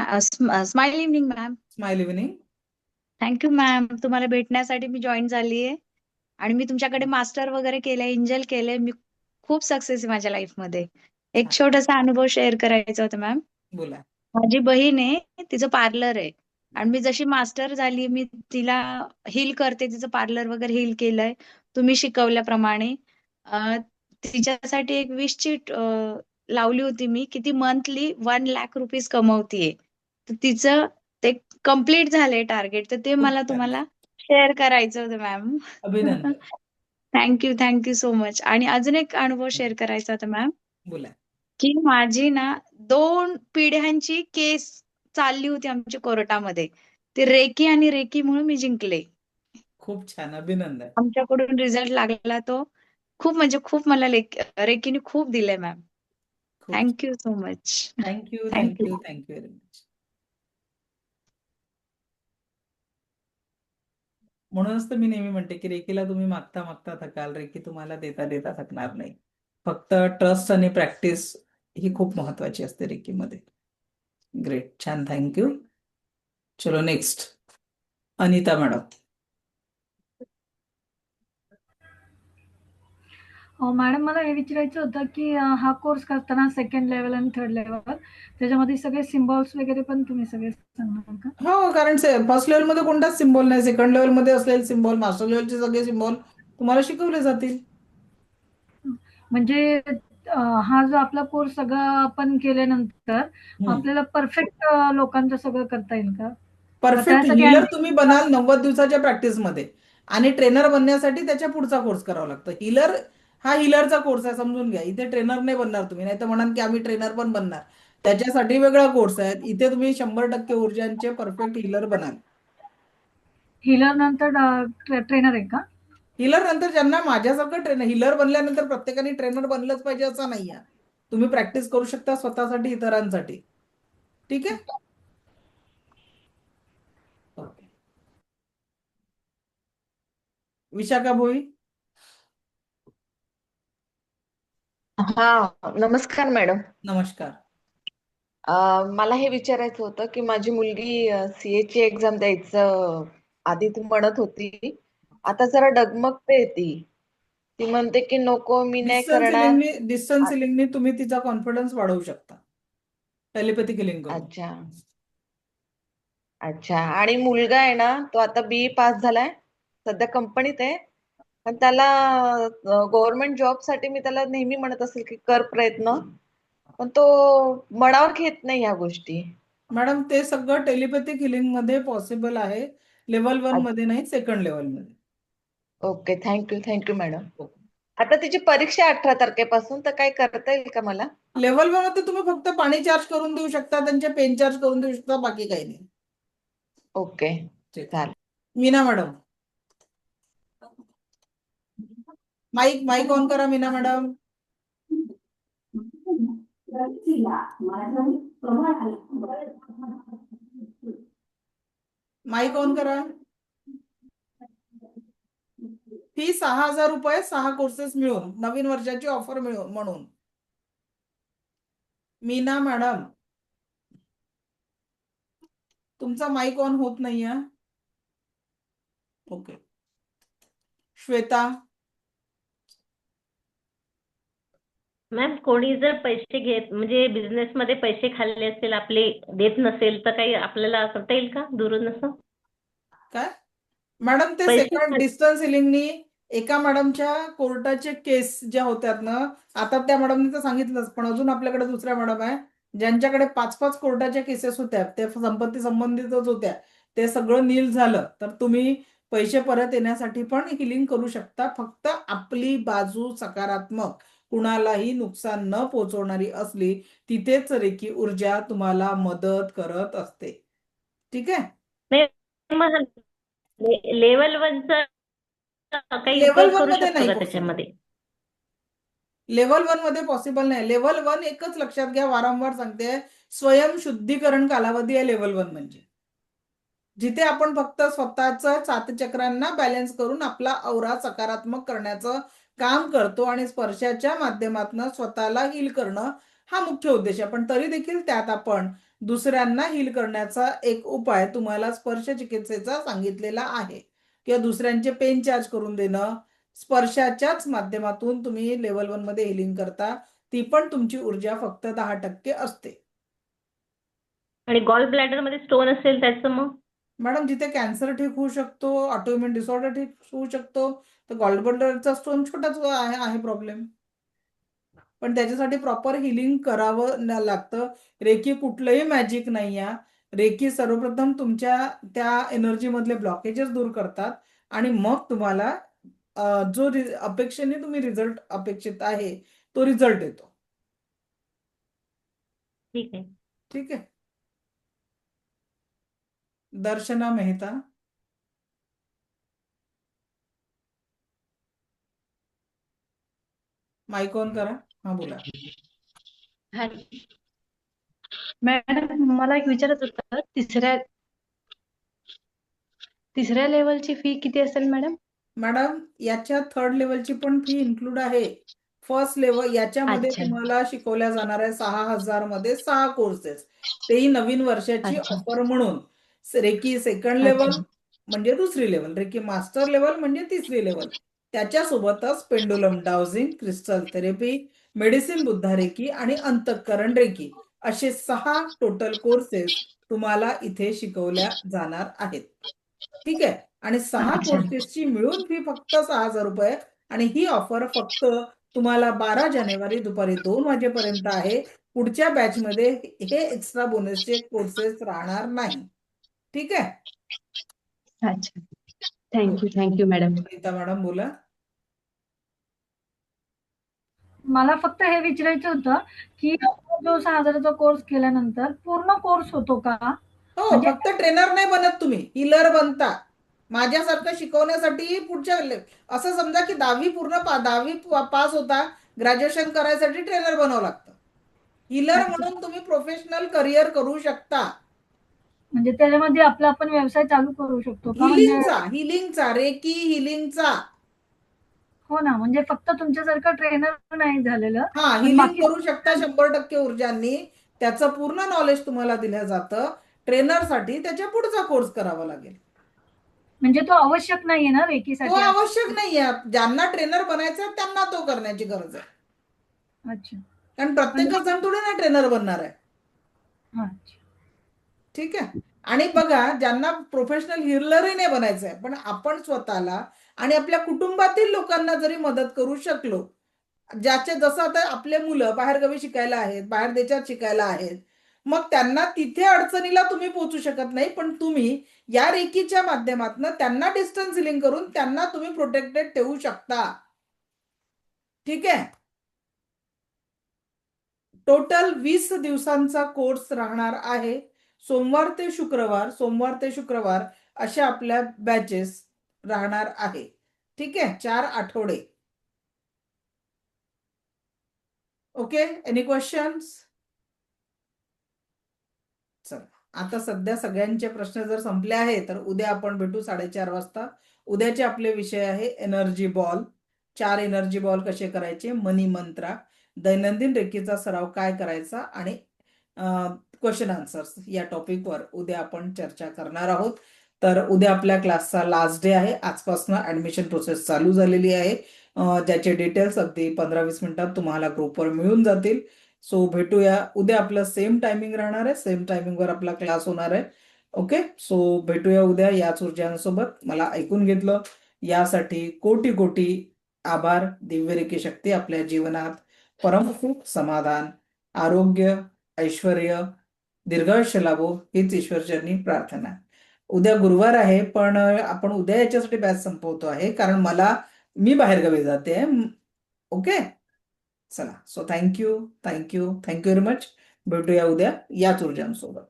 smile evening ma'am. Smile evening. Thank you ma'am. तुम्हाला भेटण्यासाठी मी जॉईन झालीये आणि मी तुमच्याकडे मास्टर वगैरे केलंय, एंजल केलंय. मी खूप सक्सेस आहे माझ्या लाईफमध्ये. एक छोटासा अनुभव शेअर करायचा होता मॅम. बोला. माझी बहीण आहे, तिचं पार्लर आहे आणि मी जशी मास्टर झाली मी तिला हील करते, तिचं पार्लर वगैरे हील केलंय तुम्ही शिकवल्याप्रमाणे. तिच्यासाठी एक विश शीट लावली होती मी की ती मंथली 1 लाख रुपीज कमवतीये. तर तिचं ते कम्प्लीट झालंय टार्गेट. तर ते मला तुम्हाला शेअर करायचं होतं मॅम. अभिनंदन. Thank you so much. आणि अजून एक अनुभव शेअर करायचा होता मॅम बोला. की माझी ना 2 पिढ्यांची केस चालली होती आमच्या कोर्टामध्ये. ते रेकी आणि रेकीमुळे मी जिंकले. खूप छान. अभिनंदन. आमच्याकडून रिझल्ट लागला तो. खूप म्हणजे खूप मला रेकीने खूप दिलंय ma'am. Thank you so much. Thank you thank you. Very much. म्हणूनच तर मी नेहमी म्हणते की रेकीला तुम्ही मागता मागता थकाल, रेकी तुम्हाला देता देता थकणार नाही. फक्त ट्रस्ट आणि प्रॅक्टिस ही खूप महत्वाची असते रेकीमध्ये. ग्रेट, छान, थँक्यू. चलो नेक्स्ट, अनिता मॅडम. मॅडम मला हे विचारायचं होतं की हा कोर्स करताना सेकंड लेवल आणि थर्ड लेवल त्याच्यामध्ये सगळे सिम्बॉल्स वगैरे पण तुम्ही सगळे सांगणार का? हो, कारण फर्स्ट लेवल मध्ये कोणताच सिम्बॉल नाही, सेकंड लेवल मध्ये असलेले सिम्बॉल, मास्टर लेवलचे सगळे सिम्बॉल तुम्हाला शिकवले जातील. म्हणजे हा जो आपला कोर्स सगळं आपण केल्यानंतर आपल्याला परफेक्ट लोकांचं सगळं करता येईल का? परफेक्ट त्यासाठी हिलर आणखी तुम्ही बनाल 90 दिवसाच्या प्रॅक्टिसमध्ये, आणि ट्रेनर बनण्यासाठी त्याच्या पुढचा कोर्स करावा लागतो. हिलर हा हिलरचा कोर्स आहे, समजून घ्या. इथे ट्रेनर नाही बनणार तुम्ही, नाही तर म्हणाल की आम्ही ट्रेनर पण बनणार, त्याच्यासाठी वेगळा कोर्स आहे. इथे तुम्ही 100% ऊर्जांचे परफेक्ट हिलर बनाल. हिलर नंतर ट्रेनर आहे का? हिलर नंतर ज्यांना माझ्यासारखं ट्रेनर, हिलर बनल्यानंतर प्रत्येकाने ट्रेनर बनलंच पाहिजे असं नाही आहे. तुम्ही प्रॅक्टिस करू शकता स्वतःसाठी, इतरांसाठी. ठीक आहे. ओके, विशाखा भोई. हा, नमस्कार मॅडम. नमस्कार. मला हे विचारायचं होतं की माझी मुलगी सीए ची एक्झाम द्यायचं आधी तू म्हणत होती, आता जरा डगमगते ती म्हणते की नको मी नाही करणार. डिस्टन्स हिलिंगनी तुम्ही तिचा कॉन्फिडन्स वाढवू शकता, टेलिपॅथिक हिलिंग करून. अच्छा अच्छा. आणि मुलगा आहे ना, तो आता BE पास झालाय, सध्या कंपनीत आहे, पण त्याला गव्हर्नमेंट जॉब साठी मी त्याला नेहमी म्हणत असेल की कर प्रयत्न, पण तो मनावर घेत नाही ह्या गोष्टी. मॅडम, ते सगळं टेलिपॅथिक हिलिंग मध्ये पॉसिबल आहे, लेवल 1 मध्ये नाही, सेकंड लेवल मध्ये. Okay, thank you madam. आता तिची परीक्षा 18 तारखेपासून, तर काय करता येईल का मला? लेवल 1 मध्ये तुम्ही फक्त पाणी चार्ज करून देऊ शकता, त्यांचे पेन चार्ज करून देऊ शकता, बाकी काही नाही. ओके, चालेल. मीना मॅडम, माईक ऑन करा. मीना मॅडम, माईक ऑन करा. फी 6,000 रुपये, 6 कोर्सेस मिळून, नवीन वर्षाची ऑफर मिळून म्हणून. मीना मॅडम, तुमचा माईक ऑन होत नाहीये. ओके. श्वेता. मॅम, कोणी जर पैसे घेत म्हणजे बिझनेस मध्ये पैसे खाल्ले असतील आपले, देत नसेल तर काही आपल्याला करता येईल का दुरून असं? काय मॅडम, ते पैसे सेकंड डिस्टन्स हिलिंगनी एका मॅडमच्या कोर्टाचे केस ज्या होत्यात ना, आता त्या मॅडमनी तर सांगितलंच, पण अजून आपल्याकडे दुसऱ्या मॅडम आहे ज्यांच्याकडे 5-5 कोर्टाच्या केसेस होत्या, त्या संपत्ती संबंधितच होत्या, ते सगळं नील झालं. तर तुम्ही पैसे परत येण्यासाठी पण हिलिंग करू शकता. फक्त आपली बाजू सकारात्मक, कुणालाही नुकसान न पोहोचवणारी असली, तिथेच रेकी ऊर्जा तुम्हाला मदत करत असते. ठीक आहे. लेवल 1चं काही लेवल उपयोग 1 करू मध्ये शकतो नाही का possible. त्याच्यामध्ये? लेवल 1 मध्ये पॉसिबल नाही. लेवल 1 एकच लक्षात घ्या, वारंवार सांगते, स्वयंशुद्धीकरण कालावधी आहे लेवल 1 म्हणजे. जिथे आपण फक्त स्वतःच सातचक्रांना बॅलन्स करून आपला औरा सकारात्मक करण्याचं काम करतो आणि स्पर्शाच्या माध्यमातून स्वतःला हील करणं हा मुख्य उद्देश आहे. पण तरी देखील त्यात आपण दुसऱ्यांना हील करण्याचा एक उपाय तुम्हाला स्पर्श चिकित्सेचा सांगितलेला आहे, किंवा दुसऱ्यांचे पेन चार्ज करून देणं. स्पर्शाच्याच माध्यमातून तुम्ही लेवल 1 मध्ये हिलिंग करता, ती पण तुमची ऊर्जा फक्त 10% असते. आणि गॉल ब्लॅडर मध्ये स्टोन असेल त्याचं मग? मॅडम, जिथे कॅन्सर ठीक होऊ शकतो, ऑटोइम्युन डिसऑर्डर ठीक होऊ शकतो, तर गॉल ब्लॅडरचा स्टोन छोटाच आहे प्रॉब्लेम, पण त्याच्यासाठी प्रॉपर हिलिंग करावं लागतं. रेकी कुठलंही मॅजिक नाही आहे. रेकी सर्वप्रथम तुमच्या त्या एनर्जी मधले ब्लॉकेजेस दूर करतात, आणि मग तुम्हाला जो अपेक्षेने तुम्ही रिझल्ट अपेक्षित आहे तो रिझल्ट येतो. ठीक आहे. ठीक आहे. दर्शना मेहता. माईक ऑन करा. हा, बोला. मॅडम, मला एक विचारायचं होतं, तिसऱ्या लेवलची फी किती असेल मॅडम? मॅडम याच्या थर्ड लेवलची पण फी इन्क्लूड आहे. फर्स्ट लेवल याच्यामध्ये अच्छा. तुम्हाला शिकवल्या जाणाऱ्या 6,000 मध्ये 6 कोर्सेस, तेही नवीन वर्षाची अच्छा. ऑफर म्हणून. रेकी सेकंड लेवल अच्छा. म्हणजे दुसरी लेवल, रेकी मास्टर लेवल म्हणजे तिसरी लेवल. त्याच्यासोबतच pendulum dowsing, crystal therapy, medicine Buddha reiki आणि अंतःकरण रेकी असे 6 टोटल कोर्सेस तुम्हाला इथे शिकवल्या जाणार आहेत. ठीक आहे. आणि 6 अच्छा. कोर्सेसची मिळून फी फक्त 6,000 रुपये आणि ही ऑफर फक्त तुम्हाला 12 जानेवारी दुपारी 2 वाजेपर्यंत आहे. पुढच्या बॅचमध्ये हे एक्स्ट्रा बोनसचे कोर्सेस राहणार नाही. ठीक आहे. अच्छा. Thank you madam. रीता मॅडम बोला. मला फक्त हे विचारायचं होतं की जो 6,000चा कोर्स केल्यानंतर पूर्ण कोर्स होतो का? हो, म्हणजे फक्त ट्रेनर नाही बनत तुम्ही, हीलर बनता. माझ्यासारखं शिकवण्यासाठी पुढच्या असं समजा की 10वी पास होता, ग्रॅज्युएशन करायसाठी ट्रेनर बनावं लागतं. हीलर म्हणून तुम्ही प्रोफेशनल करिअर करू शकता. म्हणजे त्याच्यामध्ये आपला आपण व्यवसाय चालू करू शकतो का? म्हणजे हिलिंगचा रेकी हिलिंगचा. हो ना, म्हणजे फक्त तुमच्यासारखं ट्रेनर नाही झालेलं, हा, पण हिलिंग बाकी करू शकता 100% ऊर्जांनी. त्याचं पूर्ण नॉलेज तुम्हाला दिलं जातं. ट्रेनरसाठी त्याच्या पुढचा कोर्स करावा लागेल. म्हणजे तो आवश्यक नाहीये ना तो रेकीसाठी? आवश्यक नाहीये. ज्यांना ट्रेनर बनायचं त्यांना तो करण्याची गरज आहे. अच्छा. कारण प्रत्येकच जण थोडी ना ट्रेनर बनणार आहे. अच्छा. ठीक आहे. आणि बघा, ज्यांना प्रोफेशनल हिलरही नाही बनायचं आहे, पण आपण स्वतःला आणि आपल्या कुटुंबातील लोकांना जरी मदत करू शकलो, ज्याचे जसं आता आपले मुलं बाहेरगावी शिकायला आहेत, बाहेर देशात शिकायला आहेत, मग त्यांना तिथे अडचणीला तुम्ही पोहोचू शकत नाही, पण तुम्ही या रेकीच्या माध्यमातून त्यांना डिस्टन्स हिलिंग करून त्यांना तुम्ही प्रोटेक्टेड ठेवू शकता. ठीक आहे. टोटल 20 दिवसांचा कोर्स राहणार आहे. सोमवार ते शुक्रवार अशा आपल्या बॅचेस राहणार आहे. ठीक आहे. 4 आठवडे. Okay, any questions? चला, आता सध्या सगळ्यांचे प्रश्न जर संपले आहे तर उद्या आपण भेटू 4:30 वाजता. उद्याचे आपले विषय आहे एनर्जी बॉल, 4 एनर्जी बॉल कसे करायचे, मनी मंत्रा, दैनंदिन रेकीचा सराव काय करायचा आणि क्वेश्चन आन्सर्स या टॉपिकवर उद्या आपण चर्चा करणार आहोत. तर उद्या आपल्या क्लासचा लास्ट डे आहे. आजपासून ऍडमिशन प्रोसेस चालू झालेली आहे. ज्याचे डिटेल्स अगदी 15-20 मिनिटात तुम्हाला ग्रुपवर मिळून जातील. सो भेटूया उद्या. आपलं सेम टायमिंग राहणार आहे. सेम टायमिंगवर आपला क्लास होणार आहे. ओके, सो भेटूया उद्या याच ऊर्जांसोबत. मला ऐकून घेतलं यासाठी कोटी कोटी आभार. दिव्य रेकी शक्ती आपल्या जीवनात परमसुख, समाधान, आरोग्य, ऐश्वर्य, दीर्घायुष्य लाभो हीच ईश्वरचरणी प्रार्थना. उद्या गुरुवार आहे, पण आपण उद्या याच्यासाठी बॅच संपवतो आहे कारण मी बाहेरगावी जाते. ओके, चला. So thank you very much. भेटूया उद्या याच ऊर्जांसोबत.